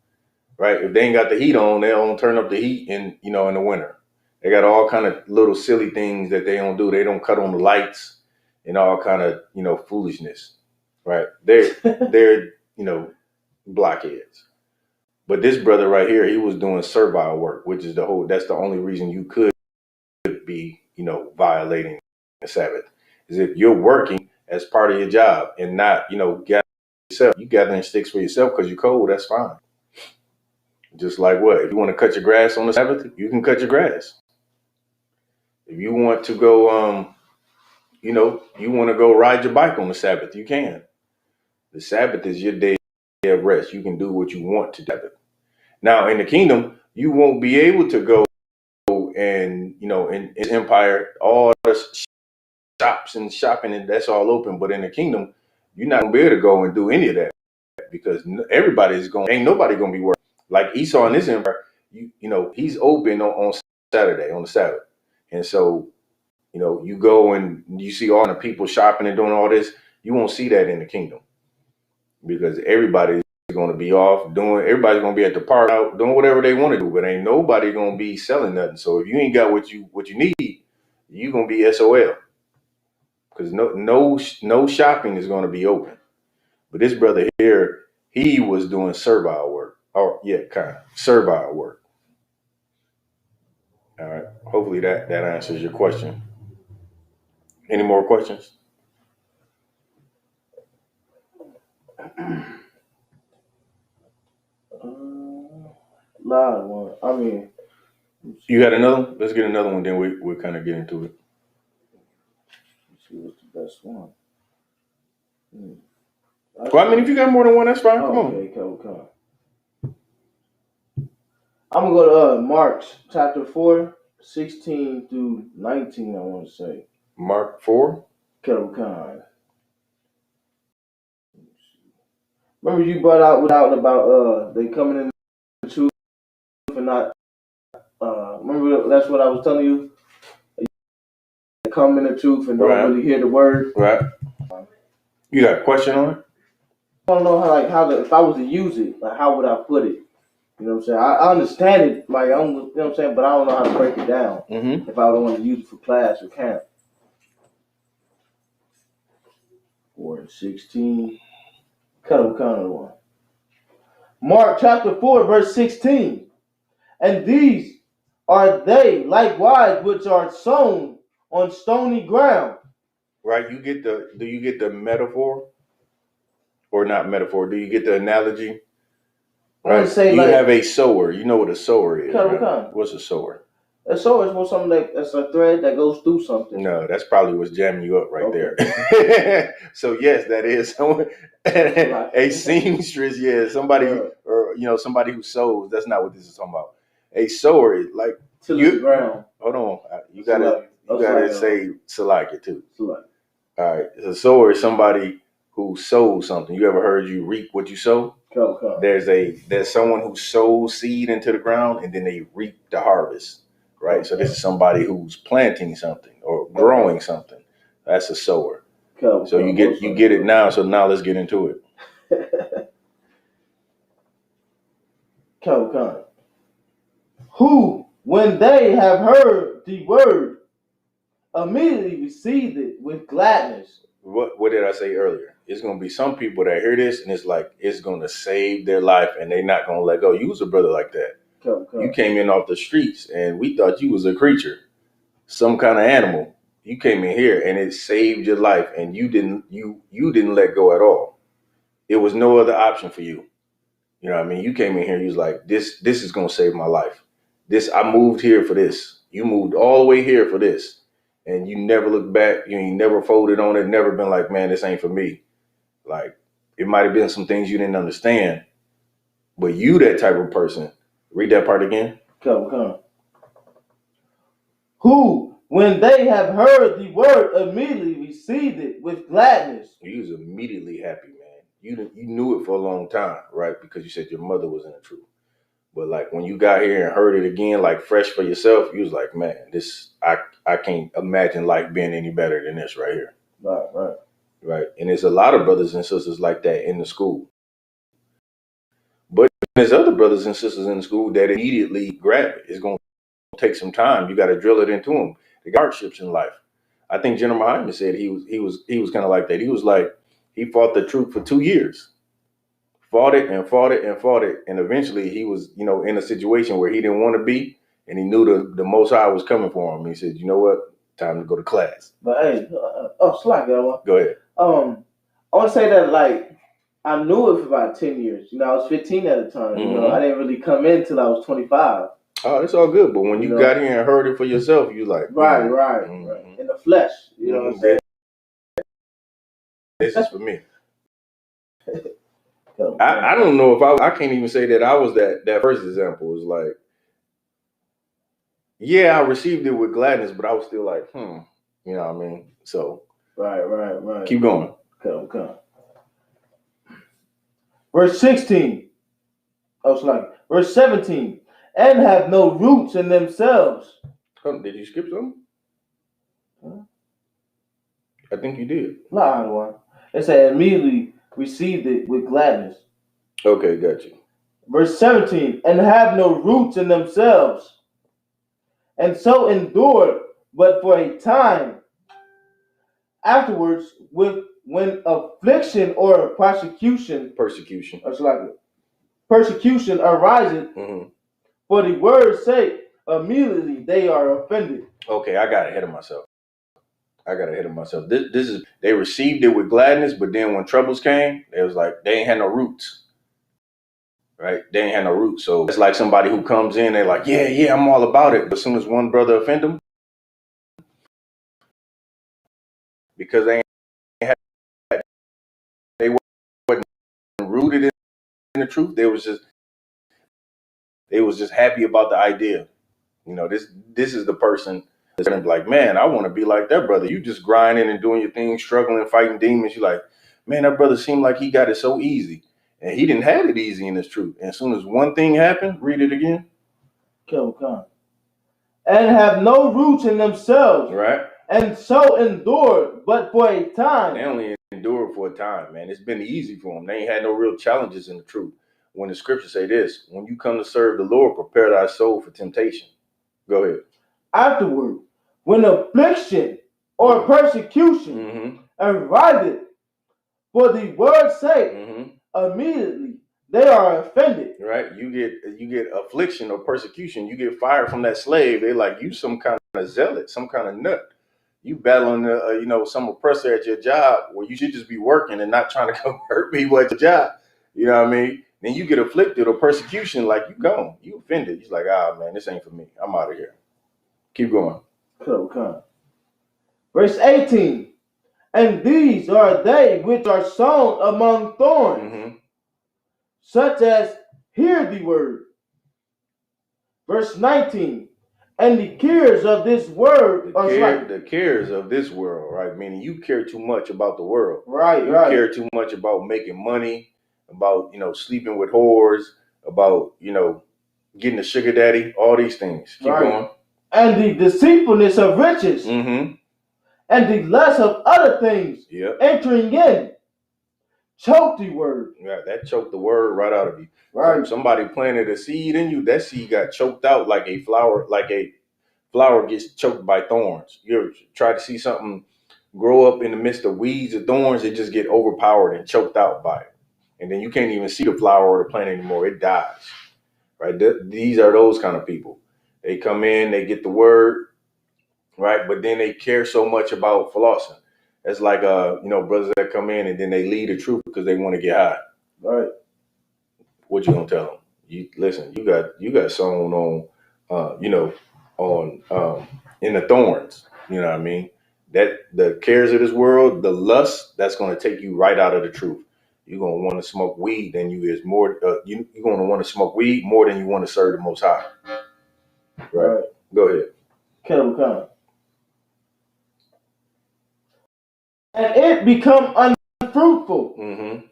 right? If they ain't got the heat on, they don't turn up the heat in the winter. They got all kind of little silly things that they don't do. They don't cut on the lights and all kind of, foolishness, right? They're blockheads. But this brother right here, he was doing servile work, which is that's the only reason you could be, violating the Sabbath, is if you're working as part of your job and not, gathering yourself. You gathering sticks for yourself because you're cold, that's fine. Just like what? If you want to cut your grass on the Sabbath, you can cut your grass. If you want to go, you want to go ride your bike on the Sabbath, you can. The Sabbath is your day of rest. You can do what you want to do. Now, in the kingdom, you won't be able to go and, in empire, all the shops and shopping, and that's all open. But in the kingdom, you're not going to be able to go and do any of that because ain't nobody going to be working. Like Esau in this empire, he's open on Saturday, on the Sabbath. And so, you go and you see all the people shopping and doing all this. You won't see that in the kingdom because everybody's going to be off everybody's going to be at the park out doing whatever they want to do, but ain't nobody going to be selling nothing. So if you ain't got what you need, you're going to be SOL because no shopping is going to be open. But this brother here, he was doing servile work. Servile work. All right. Hopefully that answers your question. Any more questions? Loud one. I mean, you had another one? Let's get another one, then we'll kind of get into it. Let's see what's the best one. Well, I mean, if you got more than one, that's fine. Come on. Okay, come. I'm going to go to Mark chapter 4, 16 through 19, I want to say. Mark 4? Come. Remember you brought out about they coming in the truth and not, remember that's what I was telling you? They come in the truth and don't really hear the word. Right. You got a question on it? I don't know if I was to use it, like how would I put it? You know what I'm saying? I understand it, like, you know what I'm saying, but I don't know how to break it down. Mm-hmm. If I don't want to use it for class or camp. 4 and 16. Cut them one. Mark chapter 4, verse 16. And these are they likewise which are sown on stony ground. Right. Do you get the metaphor? Or not metaphor? Do you get the analogy? I would say you have a sower. You know what a sower is. Right? What's a sower? A sower is something that's a thread that goes through something. No, that's probably what's jamming you up right there. So yes, that is someone, a seamstress. Yeah, somebody or somebody who sews. That's not what this is talking about. A sower is like to the ground. Hold on, you gotta say Salaka too. Salaka. All right, a sower is somebody who sows something. You ever heard you reap what you sow? There's someone who sows seed into the ground and then they reap the harvest. Right, so this is somebody who's planting something or growing something. That's a sower. So you get it now. So now let's get into it. Who, when they have heard the word, immediately received it with gladness. What did I say earlier? It's gonna be some people that hear this and it's like it's gonna save their life and they're not gonna let go. You was a brother like that. You came in off the streets and we thought you was a creature, some kind of animal. You came in here and it saved your life and you didn't let go at all. It was no other option for you. You know what I mean? You came in here, you was like, this is gonna save my life. I moved here for this. You moved all the way here for this. And you never looked back, you never folded on it, never been like, man, this ain't for me. Like it might have been some things you didn't understand, but you that type of person. Read that part again. Come. Who, when they have heard the word, immediately received it with gladness. You was immediately happy, man. You knew it for a long time, right? Because you said your mother was in the truth. But like when you got here and heard it again, like fresh for yourself, you was like, man, I can't imagine life being any better than this right here. Right. And there's a lot of brothers and sisters like that in the school. But there's other brothers and sisters in the school that immediately grab it. It's going take some time. You got to drill it into them. The hardships in life. I think General Muhammad said he was kind of like that. He was like, he fought the truth for 2 years. Fought it and fought it and fought it. And eventually he was, in a situation where he didn't want to be. And he knew the Most High was coming for him. He said, you know what? Time to go to class. But hey, slack, y'all. Go ahead. I want to say that, like, I knew it for about 10 years. I was 15 at the time. Mm-hmm. I didn't really come in till I was 25. Oh, it's all good. But when you got here and heard it for yourself, you like, right. Mm-hmm. In the flesh. You know what I'm saying? This is for me. I don't know if I can't even say that I was that first example. It was like, yeah, I received it with gladness, but I was still like, you know what I mean? So right. Keep going. Okay. Verse 16. Verse 17. And have no roots in themselves. Did you skip something? Huh? I think you did. No, it said immediately received it with gladness. Okay, got you. Verse 17. And have no roots in themselves, and so endured, but for a time. Afterwards, when affliction or persecution arises, for the word's sake, immediately they are offended. Okay, I got ahead of myself. This is, they received it with gladness, but then when troubles came, it was like they ain't had no roots. Right? They ain't had no roots. So it's like somebody who comes in, they're like, yeah, I'm all about it. But as soon as one brother offend them, because they wasn't rooted in the truth, they was just happy about the idea. This is the person that's gonna be like, man, I want to be like that brother. You just grinding and doing your thing, struggling, fighting demons. You like, man, that brother seemed like he got it so easy. And he didn't have it easy in this truth. And as soon as one thing happened, read it again. Come. And have no roots in themselves. Right. And so endured, but for a time. They only endured for a time, man. It's been easy for them. They ain't had no real challenges in the truth. When the scriptures say this, when you come to serve the Lord, prepare thy soul for temptation. Go ahead. Afterward, when affliction or persecution arises for the word's sake, immediately they are offended. Right? You get affliction or persecution. You get fired from that slave. They like, you some kind of zealot, some kind of nut. You battling some oppressor at your job where you should just be working and not trying to come hurt people at your job. You know what I mean? Then you get afflicted or persecution, like you gone. You offended. You're like, man, this ain't for me. I'm out of here. Keep going. Come. Verse 18. And these are they which are sown among thorns, such as hear the word. Verse 19. And the cares of this word the cares of this world, right? Meaning you care too much about the world. Right. You care too much about making money, about, sleeping with whores, about, getting a sugar daddy, all these things. Keep going. And the deceitfulness of riches. And the lust of other things entering in. Choke the word. Yeah, that choked the word right out of you. Right. So somebody planted a seed in you, that seed got choked out like a flower gets choked by thorns. You ever try to see something grow up in the midst of weeds or thorns, it just get overpowered and choked out by it. And then you can't even see the flower or the plant anymore. It dies. Right? These are those kind of people. They come in, they get the word, right? But then they care so much about flossing. That's like brothers that come in and then they leave the truth because they want to get high. Right. What you gonna tell them? You listen. You got sown on in the thorns. You know what I mean? That the cares of this world, the lust, that's gonna take you right out of the truth. You're gonna want to smoke weed than you is more. You're gonna want to smoke weed more than you want to serve the Most High. Right. Go ahead. Come. And it become unfruitful.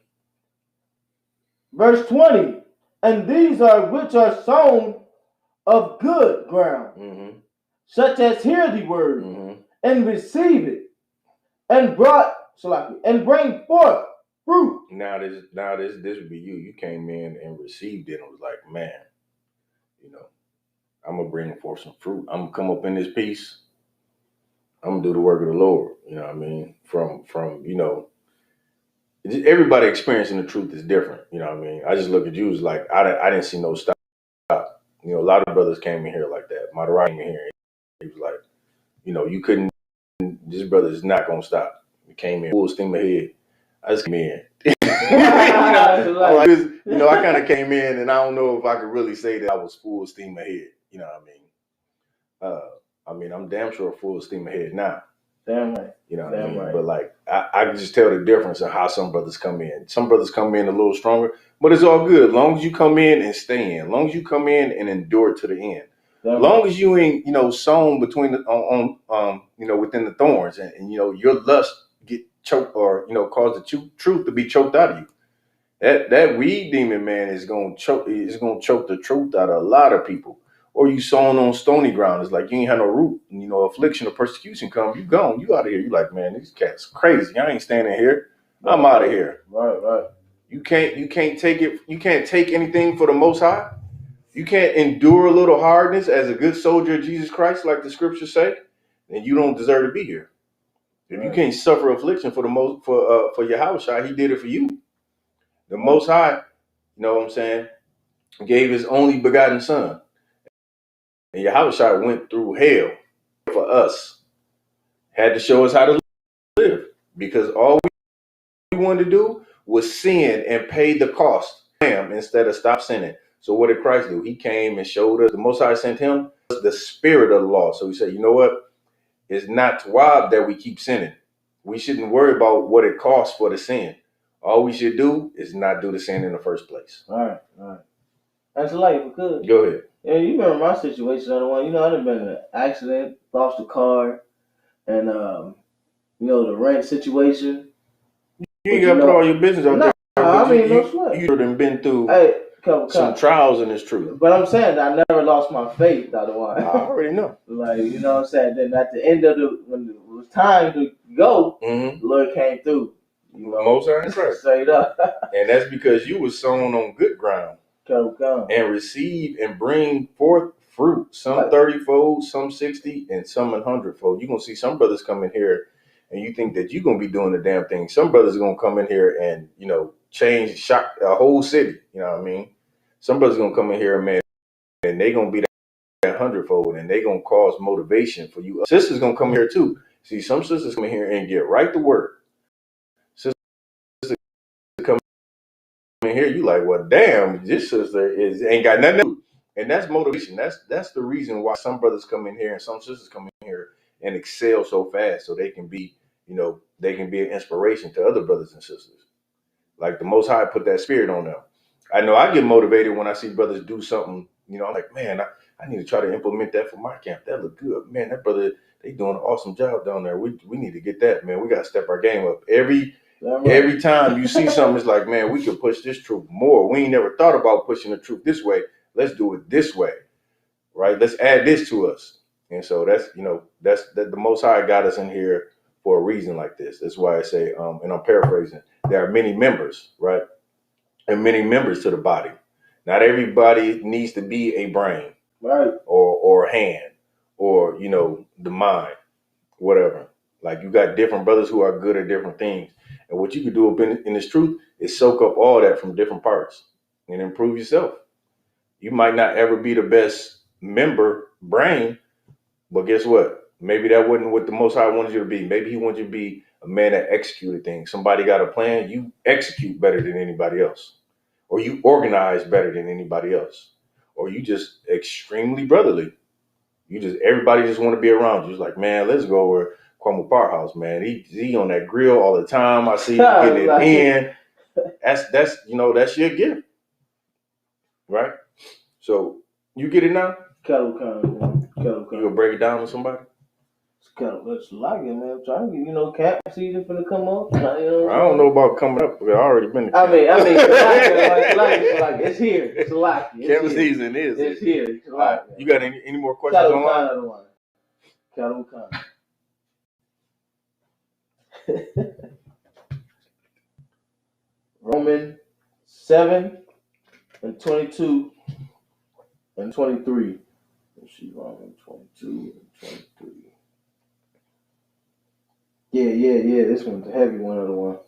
Verse 20. And these are which are sown of good ground, such as hear the word and receive it, and bring forth fruit. Now this would be you. You came in and received it and was like, man, I'm gonna bring forth some fruit. I'm gonna come up in this piece. I'm gonna do the work of the Lord. You know what I mean? From everybody experiencing the truth is different. You know what I mean? I just look at you as like I didn't see no stop. A lot of brothers came in here like that. Madurai came in here. He was like, you couldn't. This brother is not gonna stop. He came in full steam ahead. I just came in. I kind of came in, and I don't know if I could really say that I was full steam ahead. You know what I mean? I'm damn sure full steam ahead now. Damn right. You know what I mean? Right. But like, I can just tell the difference in how some brothers come in. Some brothers come in a little stronger, but it's all good. As long as you come in and stay in. As long as you come in and endure to the end. As long as you ain't, sown between within the thorns and your lust get choked or, cause the truth to be choked out of you. That weed demon, man, is gonna choke the truth out of a lot of people. Or you sown on stony ground. It's like you ain't had no root. Affliction or persecution come, you gone, you out of here. You like, man, these cats crazy. I ain't standing here. I'm out of here. Right. You can't take it. You can't take anything for the Most High. You can't endure a little hardness as a good soldier of Jesus Christ, like the scriptures say, then you don't deserve to be here. If you can't suffer affliction for Yahushua, he did it for you. The Most High, you know what I'm saying, gave his only begotten son. And Yahushua went through hell for us. Had to show us how to live. Because all we wanted to do was sin and pay the cost instead of stop sinning. So what did Christ do? He came and showed us. The Most High sent him the spirit of the law. So he said, you know what? It's not wild that we keep sinning. We shouldn't worry about what it costs for the sin. All we should do is not do the sin in the first place. All right. That's like, if we could. Go ahead. Yeah, you remember my situation on the one. I'd been in an accident, lost a car, and the rent situation. You ain't got to put all your business out there. I mean, no sweat. You done been through some trials in this truth. But I'm saying I never lost my faith, I already know. Like, you know what I'm saying? Then at the end of when it was time to go, the Lord came through. Most times, right. Straight up. And that's because you were sown on good ground. And receive and bring forth fruit. Some 30-fold, some 60, and some 100-fold. You're going to see some brothers come in here and you think that you're going to be doing the damn thing. Some brothers are going to come in here and, shock a whole city. You know what I mean? Some brothers are going to come in here, man, and they're going to be that 100-fold, and they're going to cause motivation for you. Sisters going to come here too. See, some sisters come in here and get right to work. Sisters come in here, you like, well, damn, this sister ain't got nothing to do. And that's motivation. That's the reason why some brothers come in here and some sisters come in here and excel so fast, so they can be, they can be an inspiration to other brothers and sisters. Like the Most High put that spirit on them. I know I get motivated when I see brothers do something, I'm like, man, I need to try to implement that for my camp. That look good. Man, that brother, they doing an awesome job down there. We need to get that, man. We got to step our game up. Every time you see something, it's like, man, we can push this truth more. We ain't never thought about pushing the truth this way. Let's do it this way, right? Let's add this to us. And so that's the Most High got us in here for a reason like this. That's why I say, and I'm paraphrasing, there are many members, right? And many members to the body. Not everybody needs to be a brain, right? Or a hand, or the mind, whatever. Like you got different brothers who are good at different things. And what you can do in this truth is soak up all that from different parts and improve yourself. You might not ever be the best member brain, but guess what? Maybe that wasn't what the Most High wanted you to be. Maybe he wanted you to be a man that executed things. Somebody got a plan, you execute better than anybody else. Or you organize better than anybody else. Or you just extremely brotherly. Everybody just want to be around you. It's like, man, let's go over Kwame Park House, man. He on that grill all the time. I see him getting it in. That's your gift. Right? So you get it now? Kettle come. You gonna break it down with somebody? It's like it, man. I'm trying to get, camp season for to come up. I don't know about coming up. I've already been to camp. I mean, it's here. It's like camp season is. It's here. It's like you got any more questions online? Kettle Khan. Romans 7 and 22 and 23. see, Romans 22 and 23. Yeah. This one's a heavy one, other one.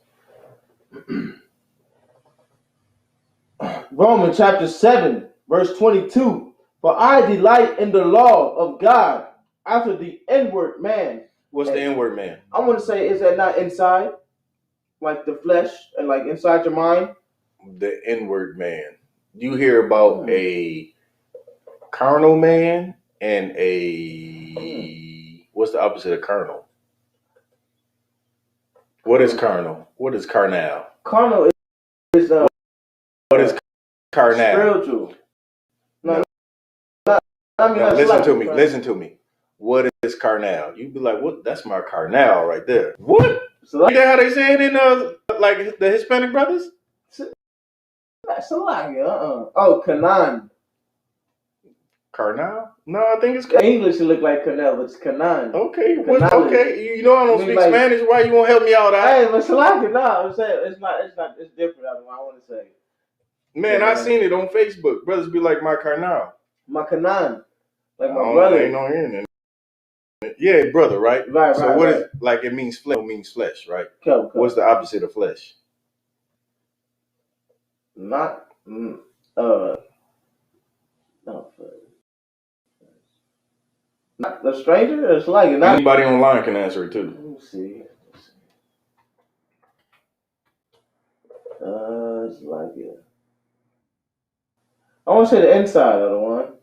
Romans chapter 7, verse 22. For I delight in the law of God after the inward man. What's the inward man? I want to say, is that not inside? Like the flesh and like inside your mind? The inward man. You hear about a carnal man and a what's the opposite of carnal? What is carnal? What is carnal? Carnal is what is carnal? Spiritual. No. I mean, no, listen to me. What is carnal? You'd be like, what? That's my carnal right there. What? So like how they say it in like the Hispanic brothers? Oh, Canaan. Carnal? No, I think it's English. It look like Canal, but it's Canaan. Okay, okay. You know I don't speak like, Spanish. Why you won't help me out? Hey, but Salaki, no, I'm saying it's not. It's different. I want to say. Man, I seen it on Facebook. Brothers be like my carnal, my Canaan, like my brother. Ain't no hearing it. Yeah, brother, right? Right. So what is like? It means flesh. It means flesh, right? Cool. What's the opposite of flesh? Not not the stranger. It's like not anybody online can answer it too. Let me see. It's like I want to say the inside of the one.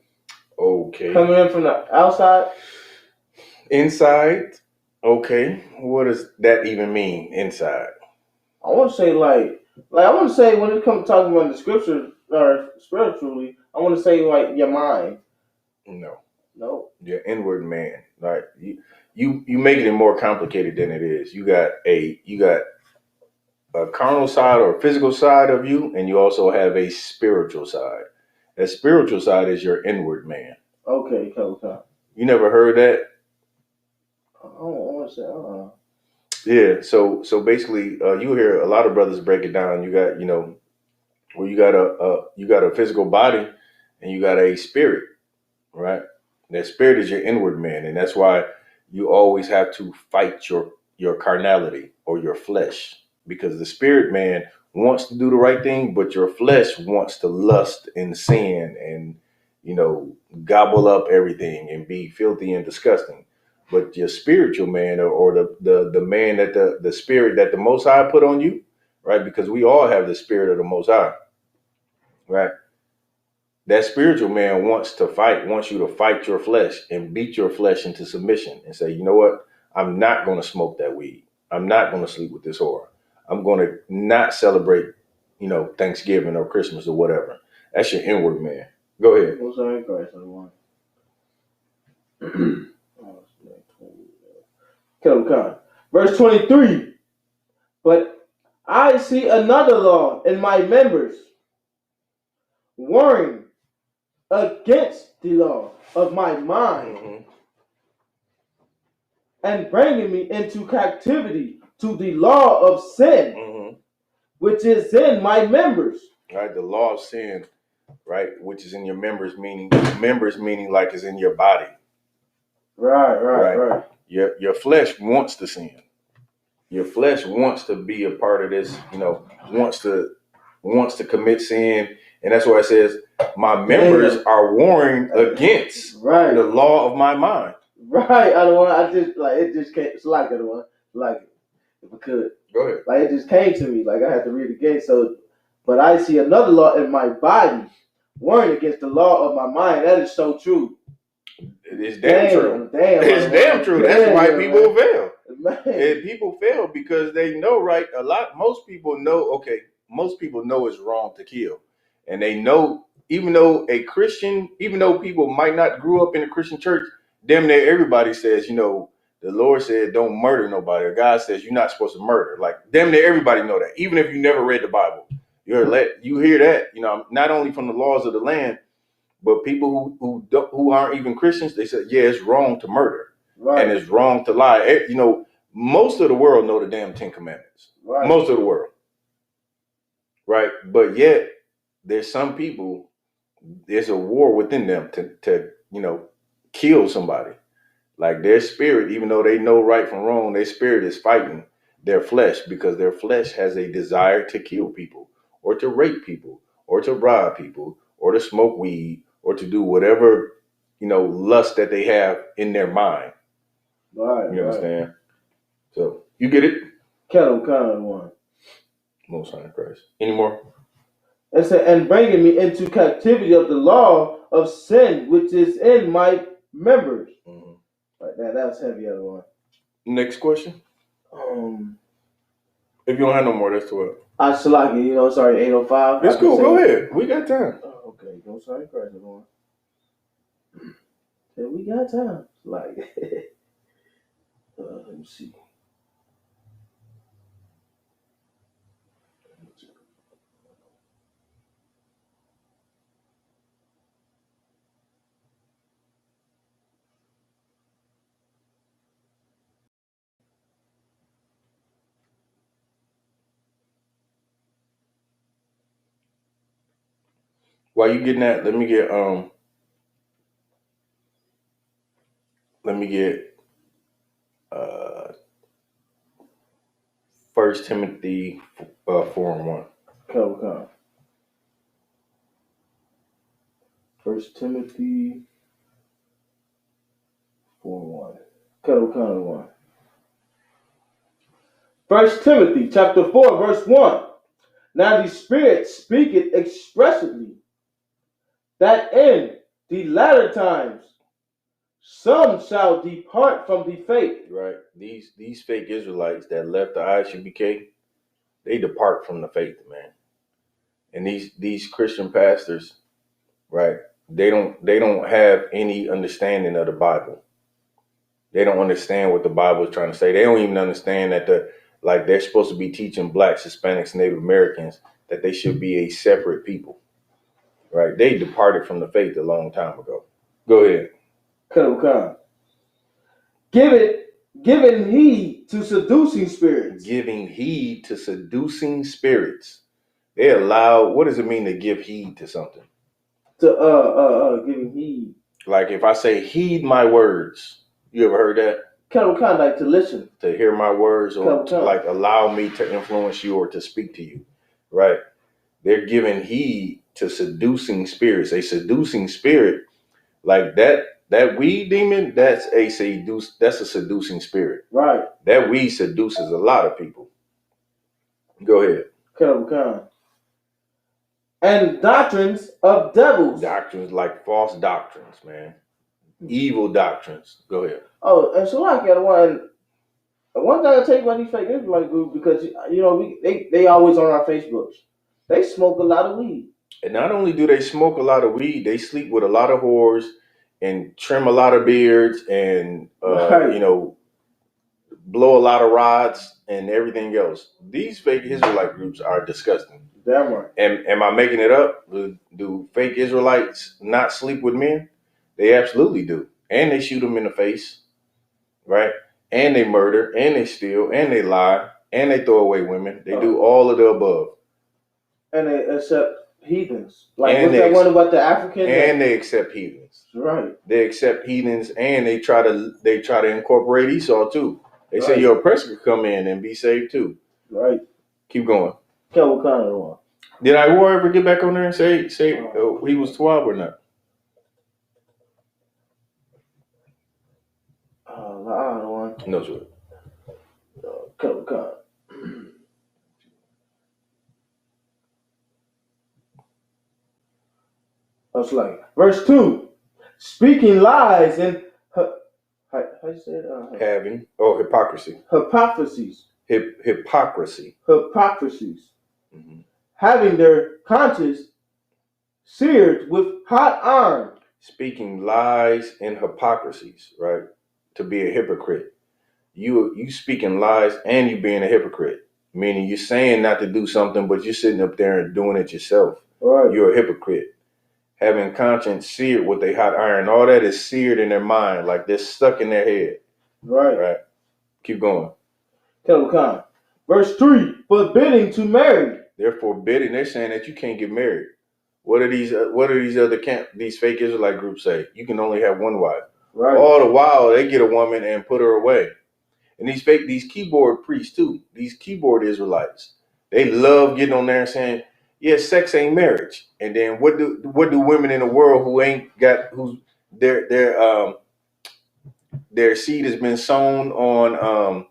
Okay. Coming in from the outside. Inside. Okay. What does that even mean? Inside. I want to say like I want to say when it comes to talking about the scripture or spiritually, I want to say like your mind. No. Your inward man. Like you making it more complicated than it is. You got a carnal side or physical side of you, and you also have a spiritual side. That spiritual side is your inward man. Okay. You never heard that? I want to say Yeah, so basically, you hear a lot of brothers break it down. You got, well, you got a physical body, and you got a spirit, right? That spirit is your inward man, and that's why you always have to fight your carnality or your flesh, because the spirit man wants to do the right thing, but your flesh wants to lust and sin and gobble up everything and be filthy and disgusting. But your spiritual man or the man that the spirit that the Most High put on you, right? Because we all have the spirit of the Most High, right? That spiritual man wants you to fight your flesh and beat your flesh into submission and say, you know what? I'm not going to smoke that weed. I'm not going to sleep with this whore. I'm going to not celebrate, Thanksgiving or Christmas or whatever. That's your inward man. Go ahead. What's our Christ? Okay. Verse 23. But I see another law in my members, warring against the law of my mind, and bringing me into captivity to the law of sin, which is in my members. Right, the law of sin, right, which is in your members, meaning like is in your body. Right. Your flesh wants to sin. Your flesh wants to be a part of this, wants to commit sin. And that's why it says, my members are warring against the law of my mind. Right. It just came. It's like I don't want like it. If I could. Go ahead. Like it just came to me. Like I had to read it again. So, but I see another law in my body, warring against the law of my mind. That is so true. It is true. It's damn true. That's why people fail. And people fail because they know, right? Most people know it's wrong to kill. And they know, even though people might not grew up in a Christian church, damn near everybody says, the Lord said don't murder nobody. Or God says you're not supposed to murder. Like damn near everybody know that. Even if you never read the Bible, you hear that, not only from the laws of the land, but people who aren't even Christians, they said, yeah, it's wrong to murder. Right. And it's wrong to lie. Most of the world know the damn 10 Commandments. Right. Most of the world. Right. But yet there's some people, there's a war within them to kill somebody. Like their spirit, even though they know right from wrong, their spirit is fighting their flesh because their flesh has a desire to kill people or to rape people or to rob people or to smoke weed or to do whatever, lust that they have in their mind. Right. You understand? So you get it? Kettle kind one. Most High Christ. Any more? It said, and bringing me into captivity of the law of sin, which is in my members. Mm-hmm. Right, that's heavy other one. Next question. If you don't have no more, that's 12. I select it, sorry, 805. It's cool. Go ahead. We got time. Oh, okay. Go sorry, Christ, everyone. Yeah, we got time. Like, let me see. While you getting that, let me get 1 Timothy 4:1. Come. 1 Timothy 4:1. Come 1. 1 Timothy chapter 4, verse 1. Now the Spirit speaketh expressly that in the latter times some shall depart from the faith. Right. These fake Israelites that left the ISUPK, they depart from the faith, man. And these Christian pastors, right? They don't have any understanding of the Bible. They don't understand what the Bible is trying to say. They don't even understand that they're supposed to be teaching blacks, Hispanics, Native Americans that they should be a separate people. Right? They departed from the faith a long time ago. Go ahead. Come. Giving heed to seducing spirits. Giving heed to seducing spirits. They allow, what does it mean to give heed to something? To giving heed. Like if I say heed my words, you ever heard that? Kind of like to listen. To hear my words or to like allow me to influence you or to speak to you. Right? They're giving heed to seducing spirits. A seducing spirit, like that weed demon, that's a seducing spirit. Right. That weed seduces a lot of people. Go ahead. Come. And doctrines of devils. Doctrines like false doctrines, man. Evil doctrines. Go ahead. Oh, and so like one thing I tell you about these fake Israelite groups, because they always on our Facebooks. They smoke a lot of weed. And not only do they smoke a lot of weed, they sleep with a lot of whores and trim a lot of beards and blow a lot of rods and everything else. These fake Israelite groups are disgusting. Damn right. And am I making it up? Do fake Israelites not sleep with men? They absolutely do. And they shoot them in the face, right? And they murder, and they steal, and they lie, and they throw away women. They do all of the above. And they accept heathens. Like what's that one about the African? And they accept heathens. Right. They accept heathens, and they try to incorporate Esau too. They say your oppressor could come in and be saved too. Right. Keep going. What kind of one? Did I ever get back on there and say he was 12 or not? I don't know. No, sir. Come. It's like verse 2, speaking lies and how you say it? Having hypocrisy. Hypocrisies. Hypocrisy. Mm-hmm. Having their conscience seared with hot iron. Speaking lies and hypocrisies, right? To be a hypocrite. You speaking lies and you being a hypocrite. Meaning you're saying not to do something, but you're sitting up there and doing it yourself. Right. You're a hypocrite. Having conscience seared with a hot iron. All that is seared in their mind, like they're stuck in their head. Right. Keep going. Verse 3, forbidding to marry. They're forbidding. They're saying that you can't get married. What do these fake Israelite groups say? You can only have one wife. Right. All the while they get a woman and put her away. And these keyboard priests too, these keyboard Israelites, they love getting on there and saying, yeah, sex ain't marriage. And then what do women in the world who ain't got who's their seed has been sown on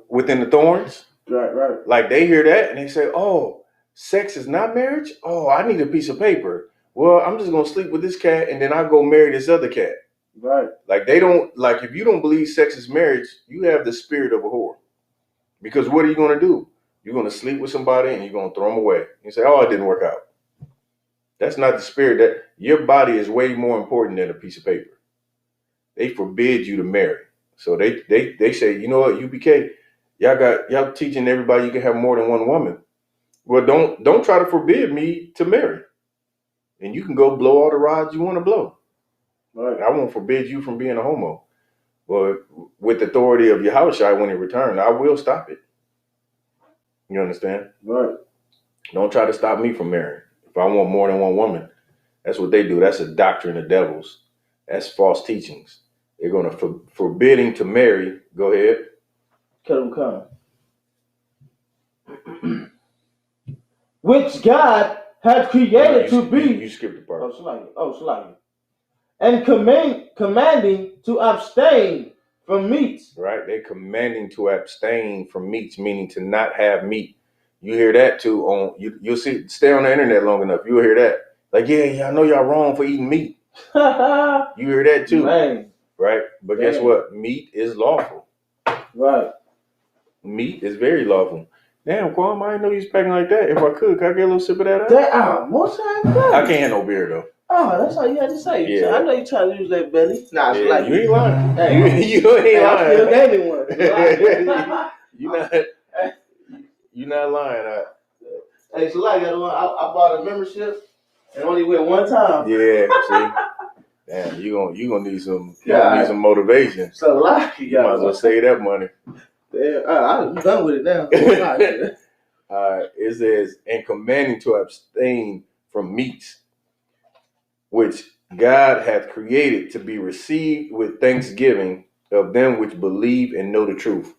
within the thorns? Right. Like they hear that and they say, oh, sex is not marriage? Oh, I need a piece of paper. Well, I'm just gonna sleep with this cat and then I'll go marry this other cat. Right. Like they don't, like if you don't believe sex is marriage, you have the spirit of a whore. Because what are you gonna do? You're gonna sleep with somebody and you're gonna throw them away. You say, oh, it didn't work out. That's not the spirit. That your body is way more important than a piece of paper. They forbid you to marry. So they say, you know what, UPK, y'all teaching everybody you can have more than one woman. Well, don't try to forbid me to marry. And you can go blow all the rods you want to blow. Right. I won't forbid you from being a homo. Well, with the authority of Yahushua when he returned, I will stop it. You understand? Right. Don't try to stop me from marrying. If I want more than one woman, that's what they do. That's a doctrine of devils. That's false teachings. They're going to forbidding to marry. Go ahead. Which God had created to be. You skipped the part. Shalagi. And commanding to abstain from meats. Right. They're commanding to abstain from meats, meaning to not have meat. You hear that too you'll see, stay on the internet long enough. You'll hear that. Like, yeah, I know y'all wrong for eating meat. You hear that too. Man. Right? But guess what? Meat is lawful. Right. Meat is very lawful. Damn, Kwame, I didn't know you was packing like that. If I could I get a little sip of that? Most times. I can't have no beer though. Oh, that's all you had to say. Yeah. So I know you trying to use that belly. Nah, Yeah, like you ain't lying. Hey, you ain't lying. I still gave me one. You're not lying. Hey, so like I bought a membership and only went one time. Yeah, see. Damn, you gonna need some some motivation. So like you might as well save that money. Yeah, I'm done with it now. It says, and commanding to abstain from meats, which God hath created to be received with thanksgiving of them which believe and know the truth.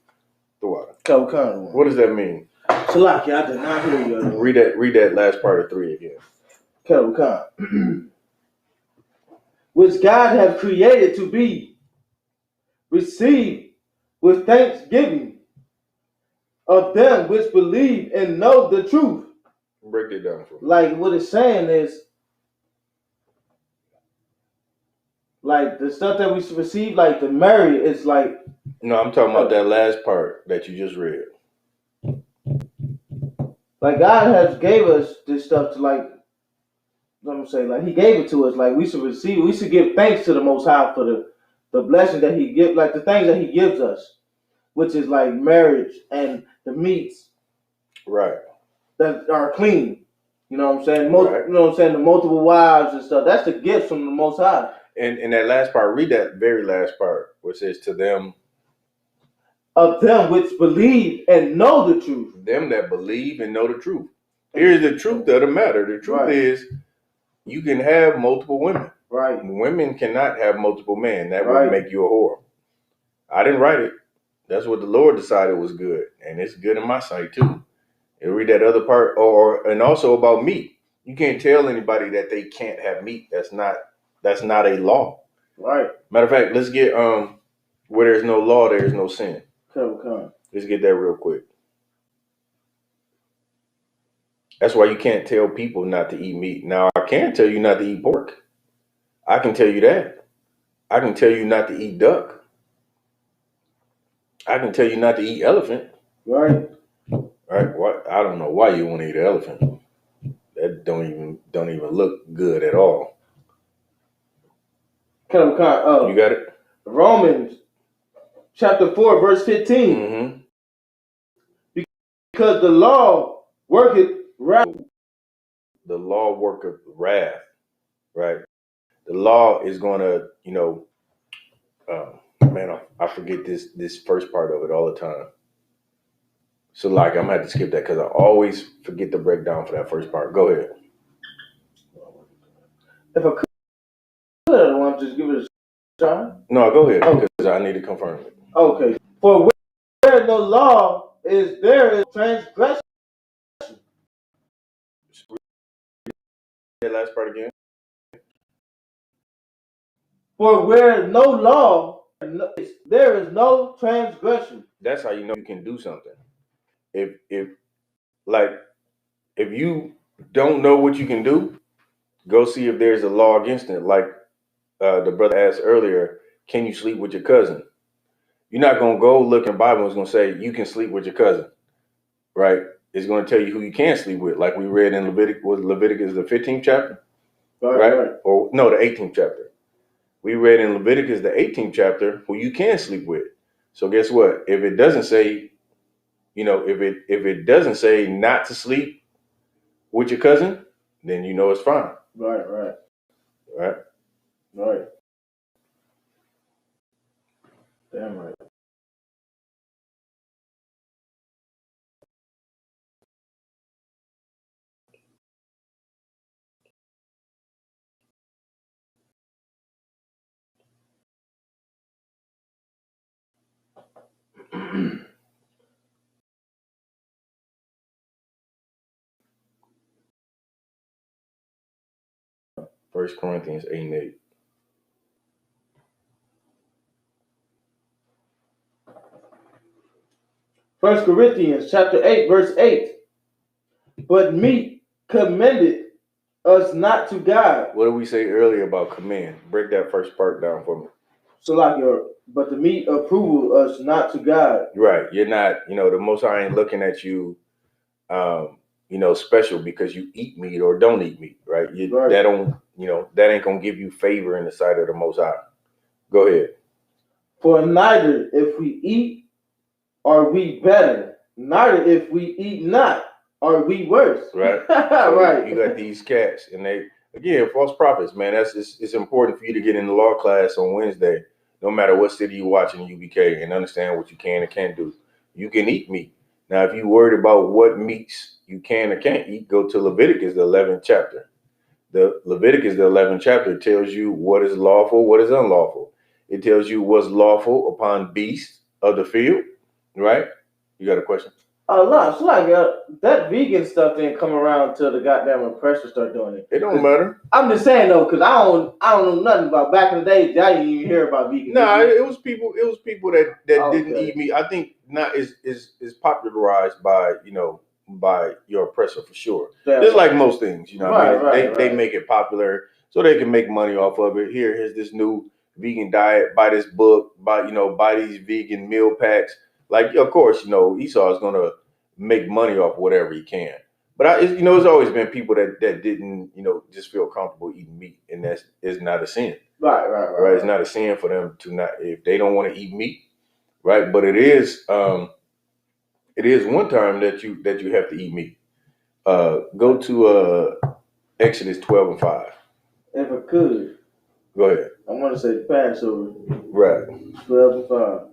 What does that mean? Salaki, I did not hear you. Read that last part of 3 again. Which God hath created to be received with thanksgiving of them which believe and know the truth. Break it down for me. Like what it's saying is, like the stuff that we receive, like the Mary, is like. No, I'm talking about that last part that you just read. Like God has gave us this stuff to like. Let me say, like He gave it to us. Like we should receive. We should give thanks to the Most High for the blessing that He gives, like the things that He gives us, which is like marriage and the meats, right? That are clean. You know what I'm saying? You know what I'm saying? The multiple wives and stuff. That's the gift from the Most High. And that last part, read that very last part, where it says to them. Of them which believe and know the truth. Them that believe and know the truth. Here's the truth of the matter. The truth is, you can have multiple women. Right. Women cannot have multiple men. That would make you a whore. I didn't write it. That's what the Lord decided was good. And it's good in my sight too. And read that other part. And also about meat. You can't tell anybody that they can't have meat. That's not a law. Right. Matter of fact, let's get where there's no law, there is no sin. Let's get that real quick. That's why you can't tell people not to eat meat. Now, I can tell you not to eat pork. I can tell you that. I can tell you not to eat duck. I can tell you not to eat elephant. Right. Right. What? I don't know why you want to eat an elephant. That don't even look good at all. You got it? Romans chapter 4, verse 15. Mm-hmm. Because the law worketh wrath. The law worketh wrath. Right. The law is going to, I forget this first part of it all the time. So like, I'm going to have to skip that because I always forget to break down for that first part. Go ahead. If I could, just give it a shot? No, go ahead, because I need to confirm it. Okay. For where no law is, there is transgression. That last part again. For where no law, there is no transgression. That's how you know you can do something. If like if you don't know what you can do, go see if there's a law against it. Like the brother asked earlier, can you sleep with your cousin? You're not gonna go look in the Bible and it's gonna say you can sleep with your cousin, right? It's gonna tell you who you can't sleep with, like we read in Leviticus the 15th chapter, right? Or no, the 18th chapter. We read in Leviticus the 18th chapter who you can sleep with. So guess what? If it doesn't say, if it doesn't say not to sleep with your cousin, then you know it's fine. Right. 1 Corinthians 8:8. First Corinthians chapter 8, verse 8. But meat commended us not to God. What did we say earlier about command? Break that first part down for me. So but the meat approval us not to God. Right. You're not, the Most High ain't looking at you, special because you eat meat or don't eat meat, right? That ain't gonna give you favor in the sight of the Most High. Go ahead. For neither if we eat are we better, neither if we eat not are we worse. Right. So right. You got these cats, and they again false prophets, man. It's important for you to get in the law class on Wednesday, no matter what city you watch in UBK, and understand what you can and can't do. You can eat meat. Now, if you're worried about what meats you can or can't eat, go to Leviticus, the 11th chapter. The Leviticus, the 11th chapter, tells you what is lawful, what is unlawful. It tells you what's lawful upon beasts of the field, right? You got a question? No, it's like that vegan stuff didn't come around till the goddamn oppressors start doing it. It don't matter. I'm just saying though, because I don't know nothing about back in the day. I didn't even hear about vegan. No, it was people that didn't eat meat. I think not is popularized by by your oppressor for sure. Yeah. Just like most things, they make it popular so they can make money off of it. Here's this new vegan diet. Buy this book. Buy these vegan meal packs. Like, of course, Esau is gonna make money off whatever he can. But it's always been people that didn't, just feel comfortable eating meat, and that's is not a sin. Right. It's not a sin for them to not, if they don't want to eat meat, right? But it is one time that you have to eat meat. Go to Exodus 12:5. If I could, go ahead. I want to say Passover. Right. 12:5.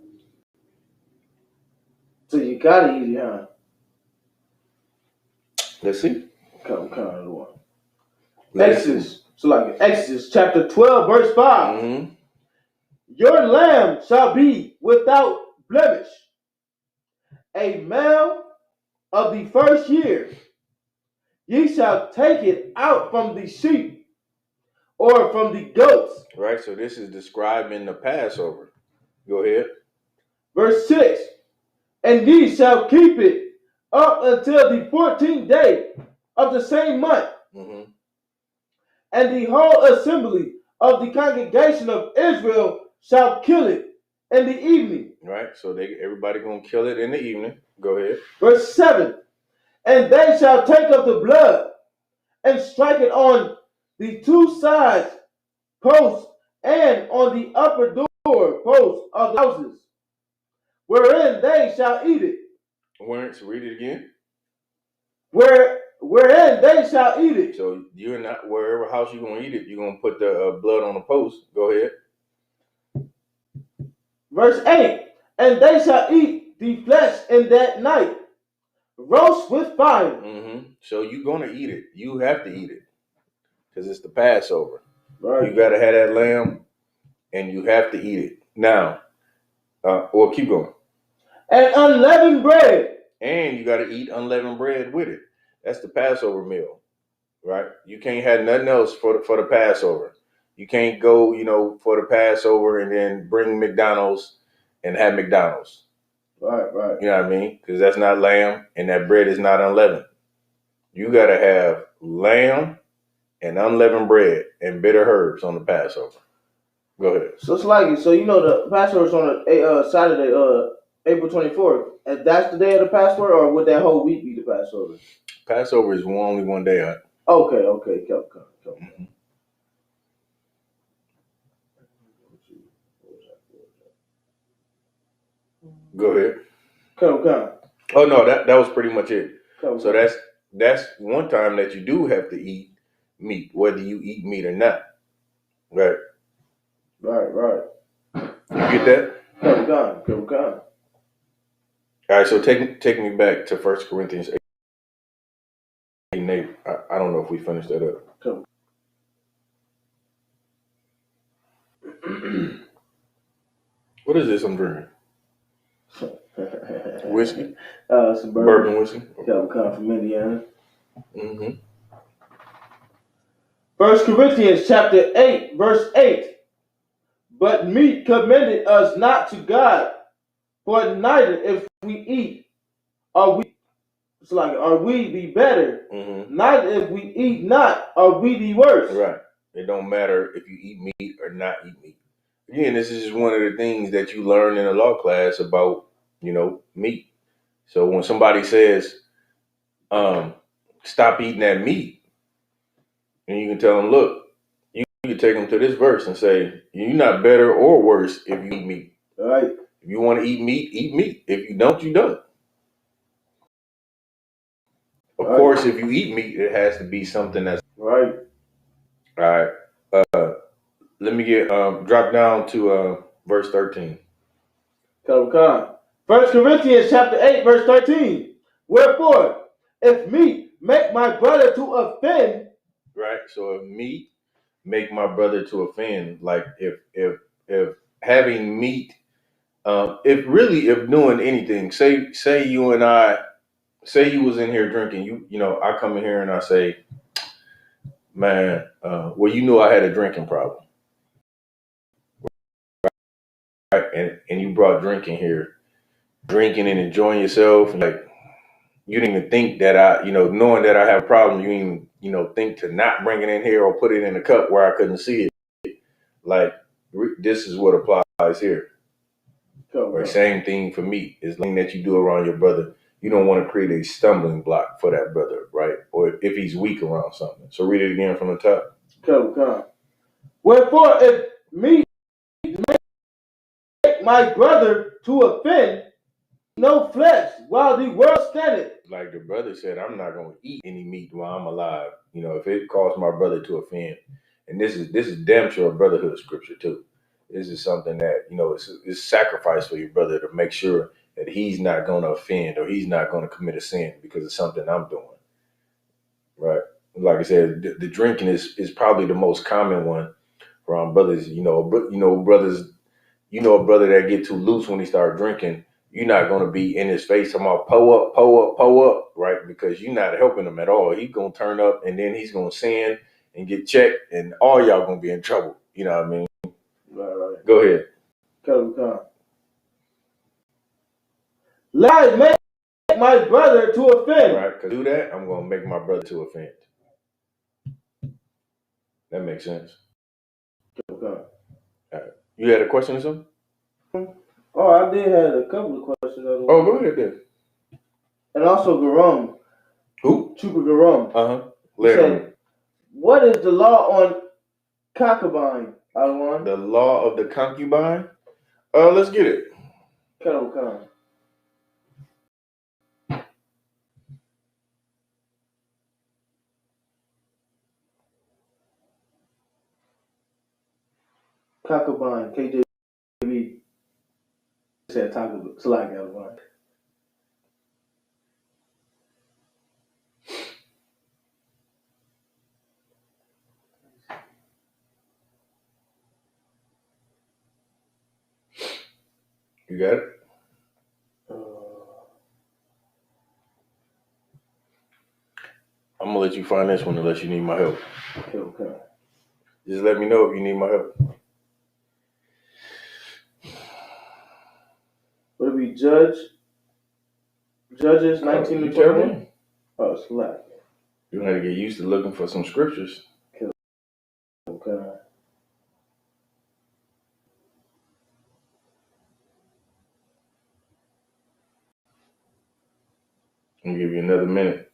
So you gotta eat it, huh? Let's see. Come on, one. Exodus. So like Exodus chapter 12, verse 5. Mm-hmm. Your lamb shall be without blemish, a male of the first year. Ye shall take it out from the sheep or from the goats. Right. So this is describing the Passover. Go ahead. Verse 6. And ye shall keep it up until the 14th day of the same month. Mm-hmm. And the whole assembly of the congregation of Israel shall kill it in the evening. Right. So everybody gonna kill it in the evening. Go ahead. Verse 7. And they shall take up the blood and strike it on the two sides posts and on the upper door posts of the houses, wherein they shall eat it. So read it again. Wherein they shall eat it. So you're not, wherever house you're going to eat it, you're going to put the blood on the post. Go ahead. Verse 8. And they shall eat the flesh in that night, roast with fire. Mm-hmm. So you're going to eat it. You have to eat it because it's the Passover. Right. You got to have that lamb and you have to eat it. Now, or keep going. And unleavened bread. And you got to eat unleavened bread with it. That's the Passover meal, right? You can't have nothing else for the Passover. You can't go, for the Passover and then bring McDonald's and have McDonald's. Right. You know what I mean? Because that's not lamb, and that bread is not unleavened. You got to have lamb and unleavened bread and bitter herbs on the Passover. Go ahead. So it's like, the Passover's on a Saturday, April 24th. And that's the day of the Passover, or would that whole week be the Passover? Passover is only one day. Huh? Okay. Come. Mm-hmm. Go ahead. Come. Oh no, that was pretty much it. Come. So that's one time that you do have to eat meat, whether you eat meat or not. Right. Right. You get that? Come. All right, so take me back to 1 Corinthians 8 and 8. I don't know if we finished that up. Come. What is this I'm drinking? Whiskey? Some Bourbon whiskey? Come from Indiana. Mm-hmm. 1 Corinthians chapter 8, verse 8. But meat commended us not to God, for neither if we eat are we be better, neither if we eat not are we the worse. Right. It don't matter if you eat meat or not eat meat. Again, this is just one of the things that you learn in a law class about, meat. So when somebody says, stop eating that meat, and you can tell them, look, you can take them to this verse and say, you're not better or worse if you eat meat. All right. If you want to eat meat, eat meat. If you don't, you don't. Of course, if you eat meat, it has to be something that's right. All right. Let me get drop down to verse 13. Come. 1 Corinthians chapter 8, verse 13. Wherefore, if meat make my brother to offend. Right. So if meat make my brother to offend, like if having meat, if doing anything, say you and I, say you was in here drinking, I come in here and I say, man, well, you knew I had a drinking problem. Right? And you brought drinking here, drinking and enjoying yourself, like you didn't even think that knowing that I have a problem, you didn't even, think to not bring it in here or put it in a cup where I couldn't see it. Like this is what applies here. Or same thing for me is the thing that you do around your brother. You don't want to create a stumbling block for that brother, right? Or if he's weak around something. So read it again from the top. Come. Wherefore, if meat make my brother to offend, no flesh while the world standeth. Like the brother said, I'm not going to eat any meat while I'm alive. If it caused my brother to offend. And this is damn sure a brotherhood scripture too. This is something that, it's sacrifice for your brother to make sure that he's not going to offend or he's not going to commit a sin because of something I'm doing. Right. Like I said, the drinking is probably the most common one from brothers, brothers, a brother that get too loose when he start drinking. You're not going to be in his face talking about pull up, right? Because you're not helping him at all. He's going to turn up and then he's going to sin and get checked and all y'all going to be in trouble. You know what I mean? Right. Go ahead. Come. Let make my brother to offend. Right, because do that, I'm going to make my brother to offend. That makes sense. Okay. All right. You had a question or something? Oh, I did have a couple of questions. Oh, go ahead then. And also Garam. Who? Trooper Garam. Later. What is the law on concubine, Alwan? The law of the concubine? Let's get it. Come. Concubine, KJV said concubine. It's like Alwan. You got it? I'm gonna let you find this one unless you need my help. Okay. Just let me know if you need my help. Would it be Judges 19 to 21? Oh, slap. You're gonna have to get used to looking for some scriptures. Okay. I'm gonna give you another minute.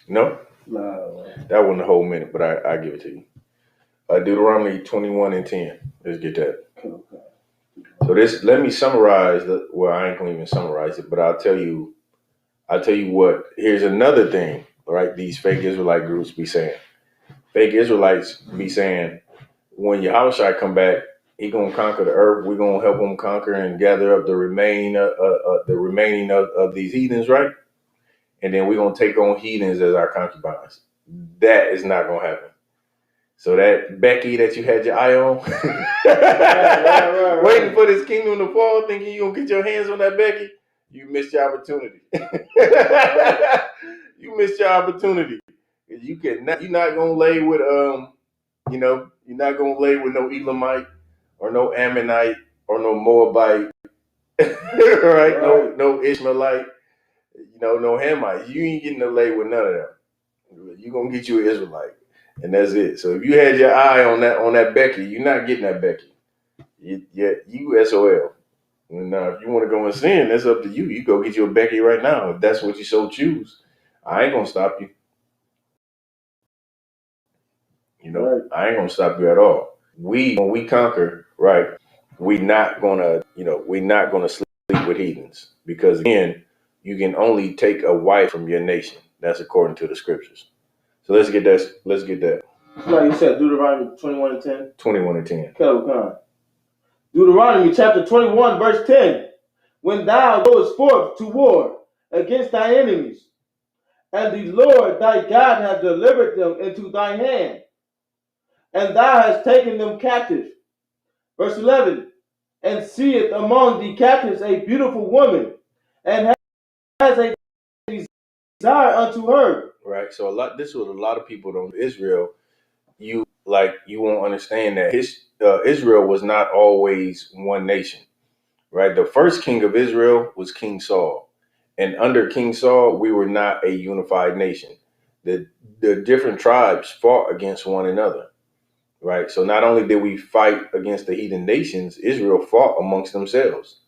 No? No. That wasn't a whole minute, but I give it to you. Deuteronomy 21 and 10. Let's get that. Okay. So this, let me summarize well, I ain't gonna even summarize it, but I'll tell you what, here's another thing, right? These fake Israelite groups be saying. Fake Israelites be saying, when Yahushua come back, he gonna conquer the earth. We're gonna help him conquer and gather up the remaining of these heathens, right? And then we're gonna take on heathens as our concubines. That is not gonna happen. So that Becky that you had your eye on, right. Waiting for this kingdom to fall, thinking you gonna get your hands on that Becky, you missed your opportunity. You missed your opportunity. You're not gonna lay with you're not gonna lay with no Elamite or no Ammonite or no Moabite, right? No Ishmaelite, no Hamite. You ain't getting to lay with none of them. You're gonna get you an Israelite, and that's it. So if you had your eye on that Becky, you're not getting that Becky. You SOL. Now, if you want to go and sin, that's up to you. You go get you a Becky right now if that's what you so choose. I ain't gonna stop you. Right. I ain't gonna stop you at all. When we conquer, right? We're not gonna sleep with heathens, because again, you can only take a wife from your nation. That's according to the scriptures. So let's get that. Like you said, Deuteronomy 21 and 10. 21 and 10. Okay. Deuteronomy chapter 21, verse 10. When thou goest forth to war against thy enemies, and the Lord thy God hath delivered them into thy hand, and thou hast taken them captive. Verse 11. And seeth among the captives a beautiful woman, and has a desire unto her. Right. So this is what a lot of people don't. Israel, you won't understand that Israel was not always one nation. Right. The first king of Israel was King Saul, and under King Saul, we were not a unified nation. The different tribes fought against one another. Right. So not only did we fight against the heathen nations, Israel fought amongst themselves.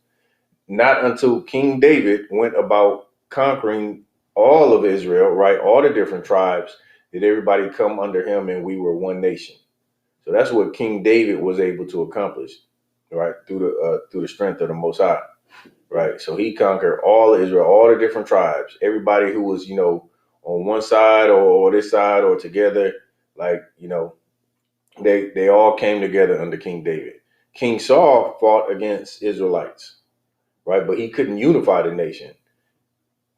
Not until King David went about conquering all of Israel, right, all the different tribes, did everybody come under him and we were one nation. So that's what King David was able to accomplish, right, through the strength of the Most High, right. So he conquered all of Israel, all the different tribes, everybody who was, on one side or this side or together, they all came together under King David. King Saul fought against Israelites. Right, but he couldn't unify the nation,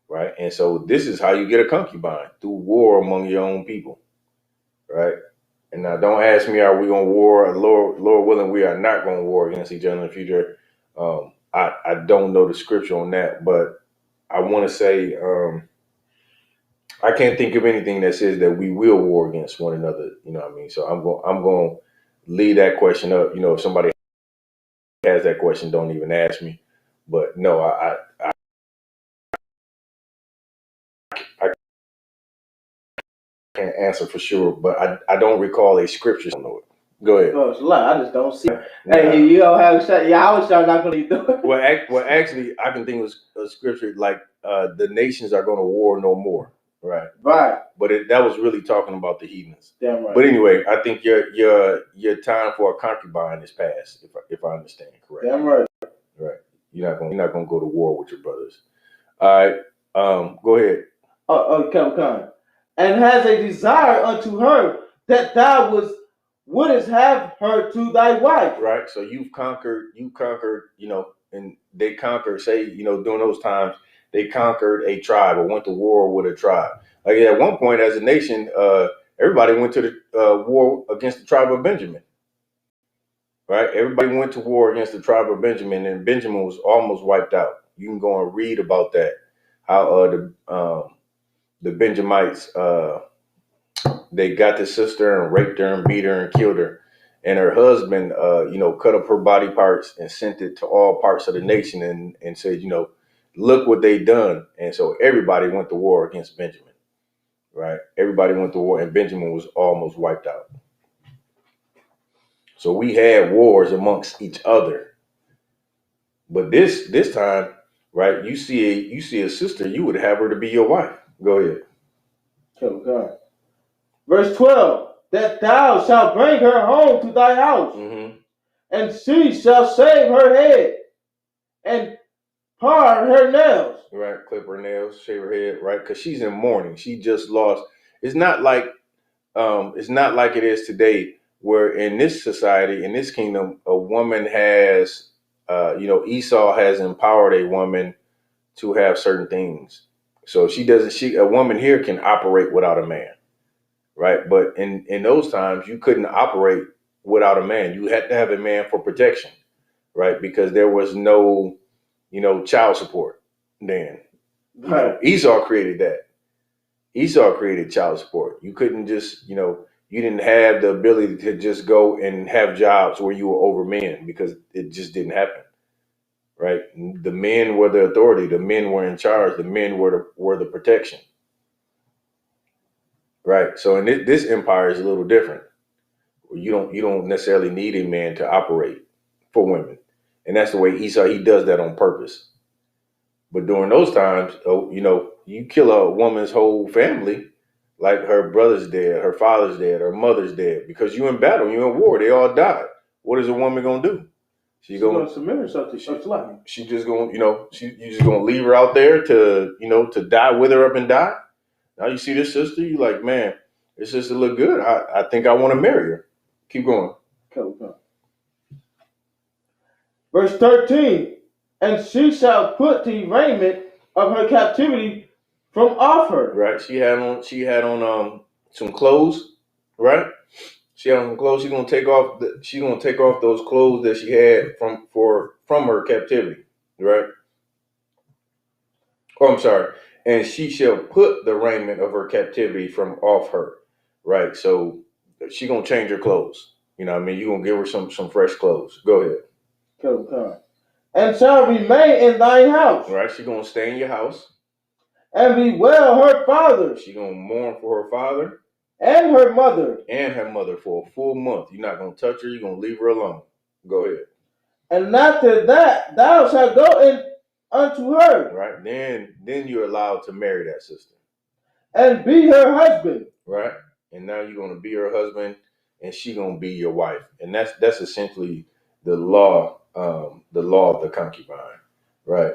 right? And so this is how you get a concubine, through war among your own people, right? And now don't ask me, are we going to war? Lord willing, we are not going to war against each other in the future. I don't know the scripture on that, but I want to say I can't think of anything that says that we will war against one another. You know what I mean? So I'm going to leave that question up. If somebody has that question, don't even ask me. But no, I can't answer for sure, but I don't recall a scripture. I don't know it. Go ahead. Oh, it's a lot. I just don't see it. Hey, you don't have a shot. Yeah, I was not going to do it. Well, actually, I can think of a scripture like the nations are going to war no more. Right. Right. But that was really talking about the heathens. Damn right. But anyway, I think your time for a concubine is past, if I understand correctly. Damn right. Right. You're not gonna go to war with your brothers. All right. Go ahead. Come. And has a desire unto her that thou wouldest have her to thy wife. Right. So you've conquered, and they conquered, say, during those times, they conquered a tribe or went to war with a tribe. Like at one point, as a nation, everybody went to the war against the tribe of Benjamin. Right? Everybody went to war against the tribe of Benjamin, and Benjamin was almost wiped out. You can go and read about that, how the Benjamites they got the sister and raped her and beat her and killed her, and her husband cut up her body parts and sent it to all parts of the nation and said, look what they done. And so everybody went to war against Benjamin. Right? Everybody went to war, and Benjamin was almost wiped out. So we had wars amongst each other. But this time, right, you see a sister, you would have her to be your wife. Go ahead. Oh God. Verse 12, that thou shalt bring her home to thy house, and she shall shave her head and part her nails. Right, clip her nails, shave her head, right? Because she's in mourning. She just lost. It's not like it is today, where in this society, in this kingdom, a woman has, Esau has empowered a woman to have certain things. So a woman here can operate without a man, right? But in those times, you couldn't operate without a man. You had to have a man for protection, right? Because there was no, child support then. Right. Esau created that. Esau created child support. You couldn't just, you didn't have the ability to just go and have jobs where you were over men, because it just didn't happen. Right? The men were the authority. The men were in charge. The men were the protection. Right? So in this empire is a little different. You don't necessarily need a man to operate for women. And that's the way Esau, he does that on purpose. But during those times, you kill a woman's whole family, like her brother's dead, her father's dead, her mother's dead, because you're in battle, you're in war, they all died. What is a woman gonna do? She's gonna submit herself to life. She just gonna, you just gonna leave her out there to, to die, wither up and die. Now you see this sister, you like, man, this sister look good. I think I want to marry her. Keep going. Okay. Verse 13. And she shall put the raiment of her captivity from off her. Right. She had on some clothes. Right. She had on some clothes. She's gonna take off those clothes that she had from her captivity. Right. Oh, I'm sorry. And she shall put the raiment of her captivity from off her. Right. So she gonna change her clothes. You know what I mean? You're gonna give her some fresh clothes. Go ahead. Okay. And shall remain in thine house. Right, she's gonna stay in your house. And bewail her father. She's gonna mourn for her father. And her mother. And her mother for a full month. You're not gonna touch her, you're gonna leave her alone. Go ahead. And after that, thou shalt go in unto her. Right, then you're allowed to marry that sister. And be her husband. Right. And now you're gonna be her husband, and she gonna be your wife. And that's essentially the law of the concubine, right?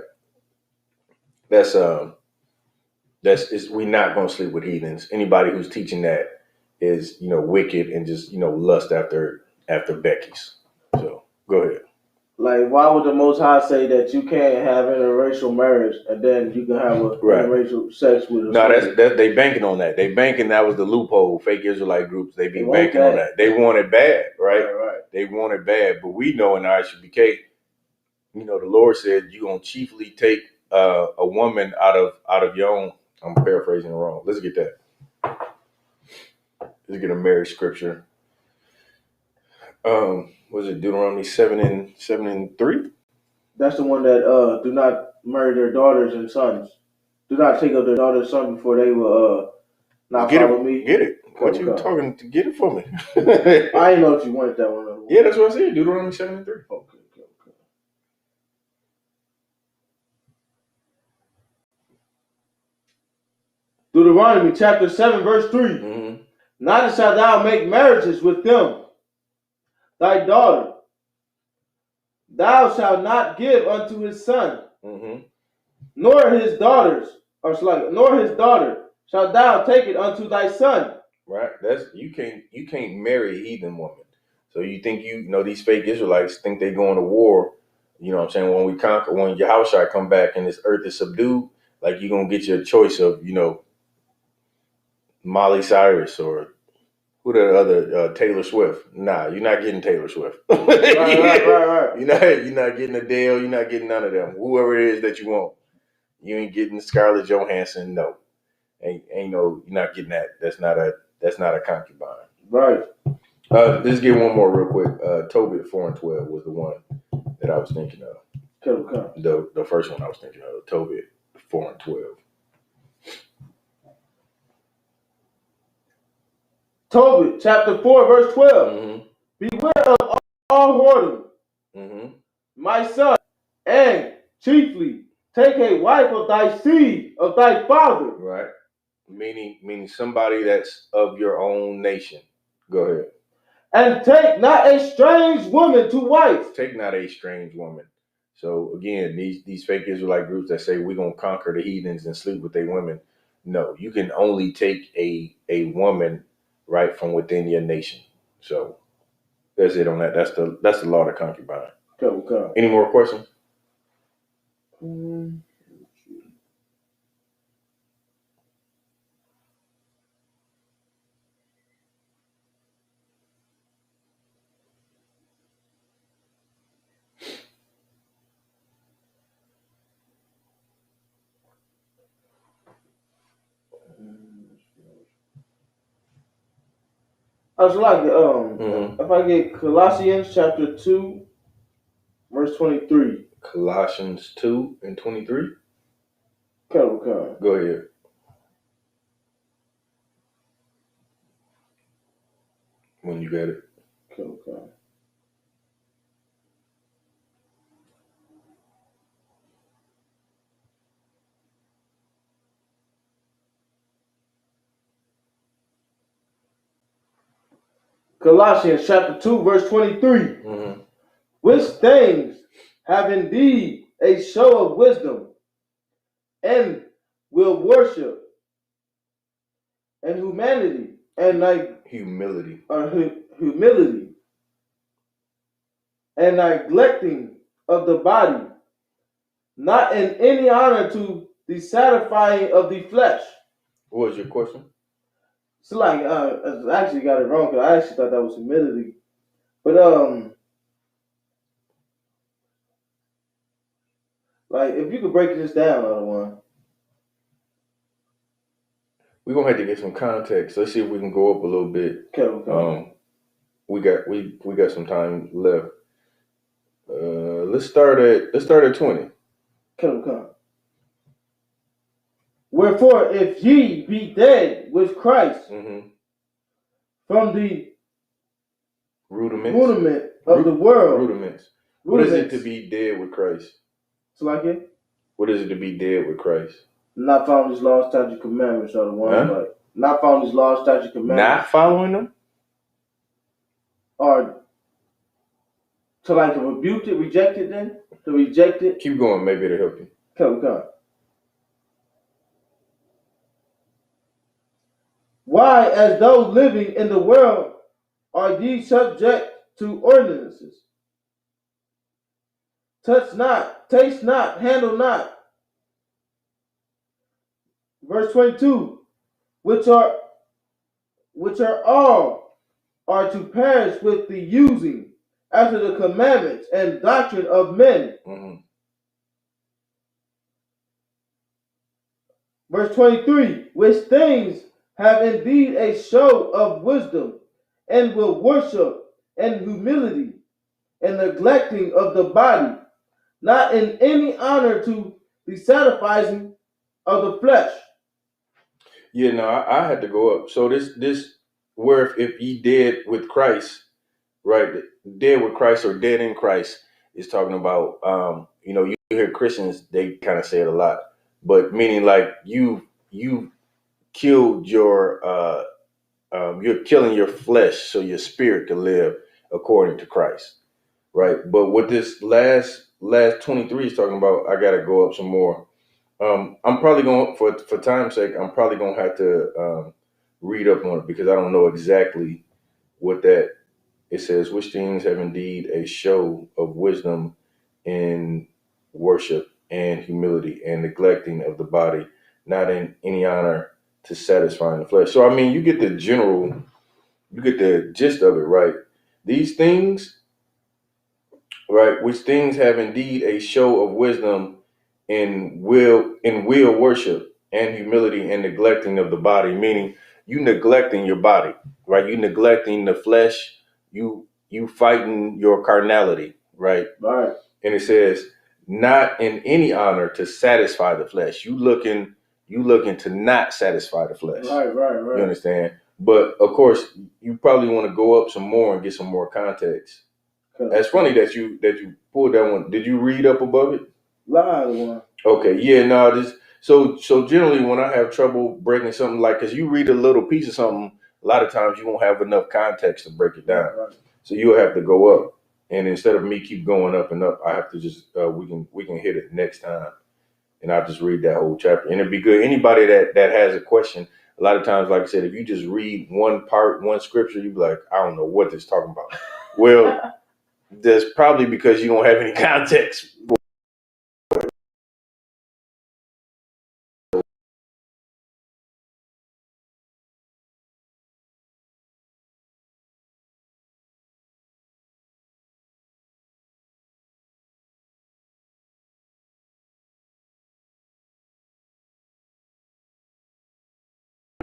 That's we're not gonna sleep with heathens. Anybody who's teaching that is wicked and just lust after Becky's. So go ahead. Like, why would the Most High say that you can't have interracial marriage and then you can have interracial sex with a No, that's they banking on that. They banking that was the loophole. Fake Israelite groups, they be banking on that. They want it bad, right? They want it bad, but we know in ISUPK, the Lord said you're gonna chiefly take a woman out of your own. I'm paraphrasing it wrong. Let's get that. Let's get a marriage scripture. Was it Deuteronomy 7:3? That's the one that do not marry their daughters and sons. Do not take up their daughters and sons before they will not follow me. Get it. What you talking to get it for me? I didn't know if you wanted that one. Yeah, that's what I said. Deuteronomy 7:3. Okay. Deuteronomy chapter 7, verse 3. Mm-hmm. Neither shalt thou make marriages with them, thy daughter. Thou shalt not give unto his son, nor his daughter shalt thou take it unto thy son. Right. You can't marry a heathen woman. So you think these fake Israelites think they going to war You know what I'm saying? When we conquer, when Yahushua come back and this earth is subdued, like you're gonna get your choice of, Miley Cyrus or who the other Taylor Swift. Nah, you're not getting Taylor Swift. Right. You're not getting Adele. You're not getting none of them. Whoever it is that you want, you ain't getting Scarlett Johansson. No, ain't no. You're not getting that. That's not a concubine. Right. Let's get one more real quick. Tobit 4:12 was the one that I was thinking of. Okay. The first one I was thinking of. Tobit 4:12. Tobit chapter 4 verse 12. Mm-hmm. Beware of all whoredom, Mm-hmm. my son, and chiefly take a wife of thy seed, of thy father. Right. Meaning somebody that's of your own nation. Go ahead. And take not a strange woman to wife. Take not a strange woman. So again, these fake Israelite groups that say we're gonna conquer the heathens and sleep with their women. No, you can only take a woman right from within your nation. So that's it on that. That's the law of the concubine. Okay. Any more questions? I was like, if I get Colossians chapter 2, verse 23. Colossians 2:23. Okay. Go ahead. When you got it. Okay. Colossians chapter 2, verse 23. Mm-hmm. Which things have indeed a show of wisdom, and will worship, and humanity, and Humility. Humility, and neglecting of the body, not in any honor to the satisfying of the flesh. What was your question? So like, I actually got it wrong because I actually thought that was humility, but like if you could break this down, other one. We're gonna have to get some context. Let's see if we can go up a little bit. Okay. We got some time left. Let's start at 20. Okay. Wherefore, if ye be dead with Christ from the rudiment of the world. Rudiments. What is it to be dead with Christ? So like it? What is it to be dead with Christ? Not following his laws, statute, commandments are the one. Like not following his laws, statute, commandments. Not following them? Or to like to rebuke it, reject it then? To reject it? Keep going, maybe it'll help you. Okay. Why, as though living in the world, are ye subject to ordinances? Touch not, taste not, handle not. Verse 22, which are all are to perish with the using after the commandments and doctrine of men. Verse 23, which things have indeed a show of wisdom, and will worship, and humility, and neglecting of the body, not in any honor to the satisfying of the flesh. Yeah, no, I had to go up. So this where if ye dead with Christ, right? Dead with Christ or dead in Christ is talking about you hear Christians, they kind of say it a lot, but meaning like you killed you're killing your flesh so your spirit can live according to Christ, right? But what this last 23 is talking about, I gotta go up some more. I'm probably going for time's sake. I'm probably gonna have to read up on it because I don't know exactly what that. It says, which things have indeed a show of wisdom in worship and humility and neglecting of the body, not in any honor to satisfying the flesh. So I mean, you get the gist of it, right? These things, right, which things have indeed a show of wisdom in will worship and humility and neglecting of the body, meaning you neglecting your body, right? You neglecting the flesh, you fighting your carnality, right? Right. And it says, not in any honor to satisfy the flesh. You looking to not satisfy the flesh. Right. You understand? But of course, you probably want to go up some more and get some more context. That's funny that you pulled that one. Did you read up above it? Line one. Okay, yeah, no, so generally when I have trouble breaking something, like, because you read a little piece of something, a lot of times you won't have enough context to break it down. Right. So you'll have to go up, and instead of me keep going up and up, I have to just we can hit it next time, and I'll just read that whole chapter, and it'd be good. Anybody that has a question, a lot of times, like I said, if you just read one scripture, you be like, I don't know what this is talking about. Well, that's probably because you don't have any context.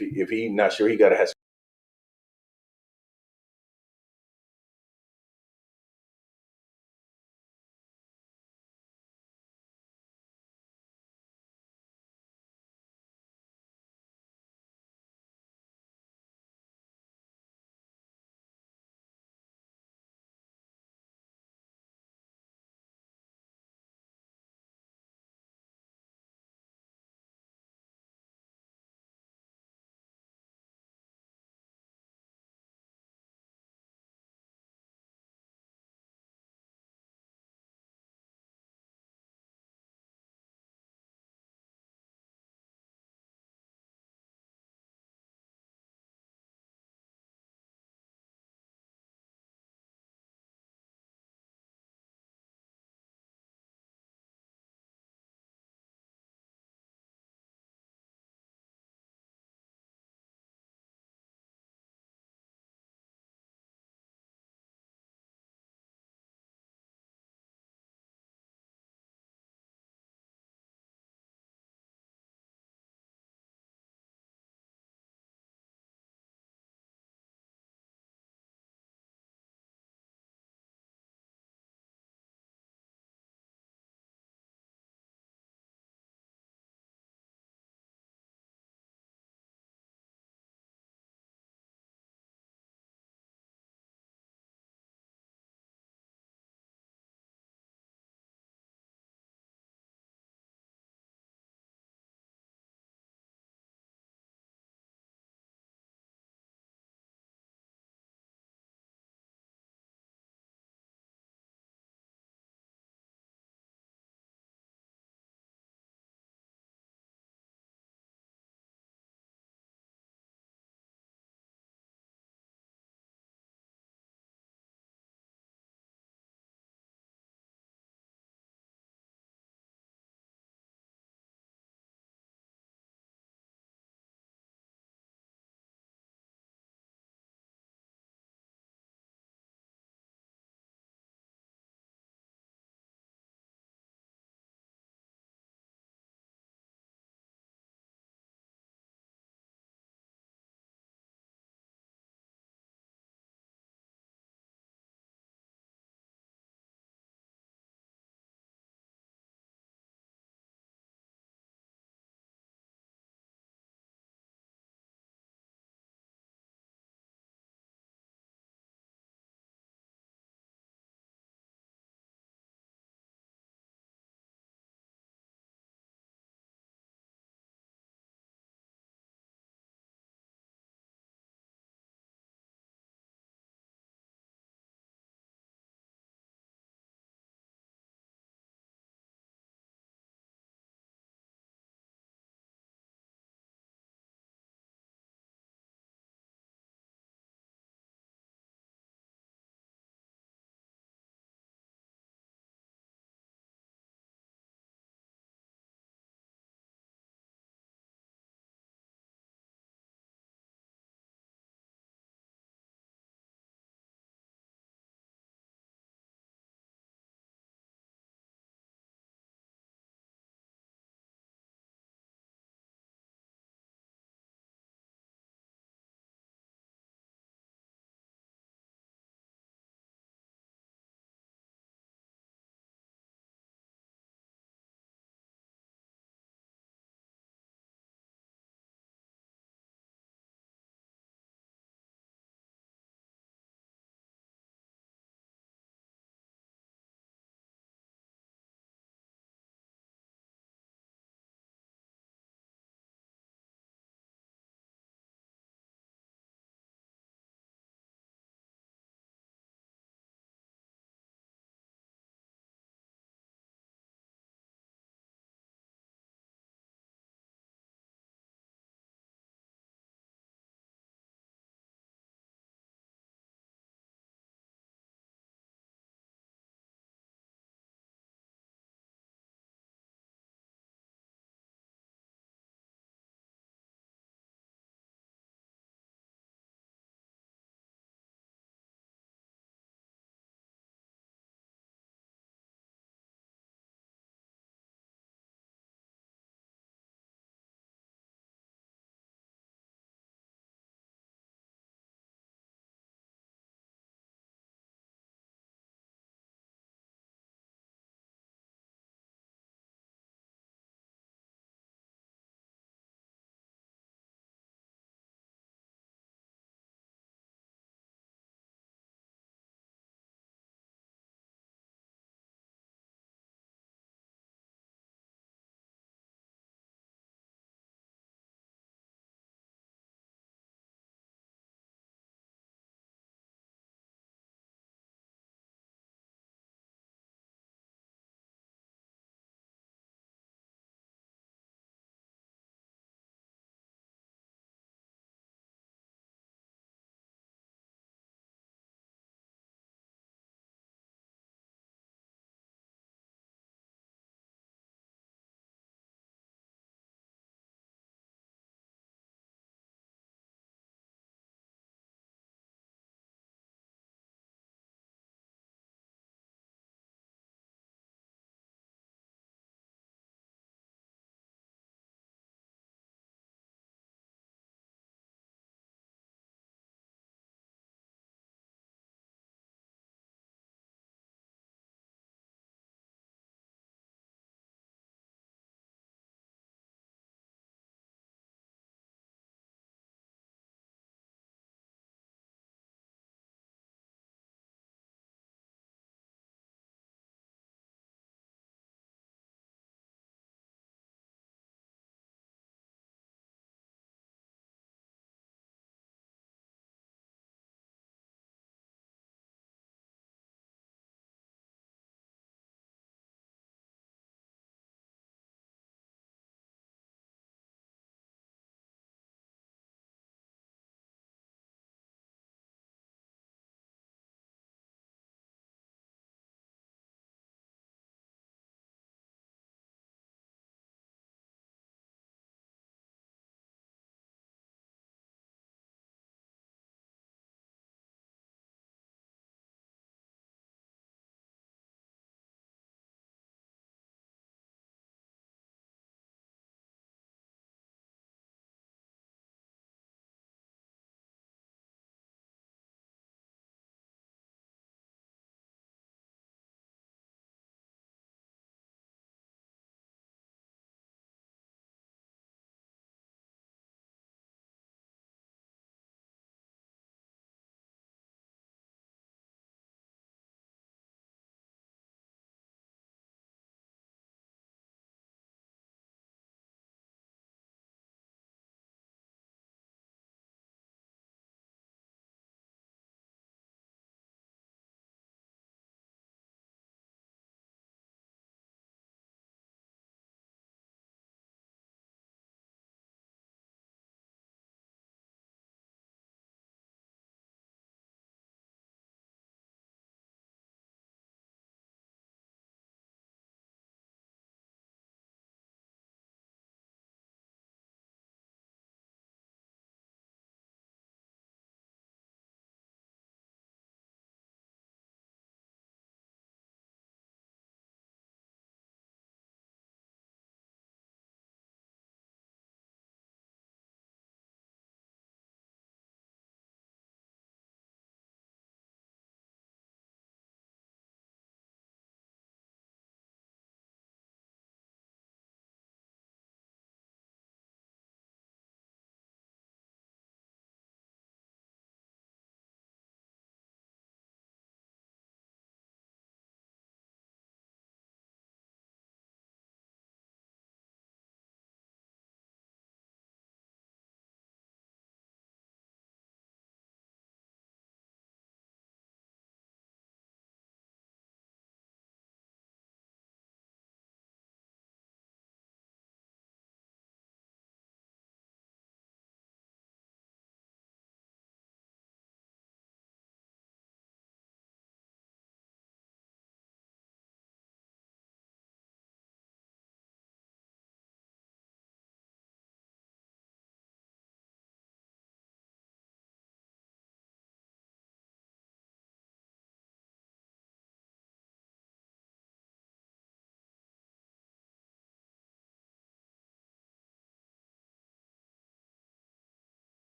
If he not sure, he gotta have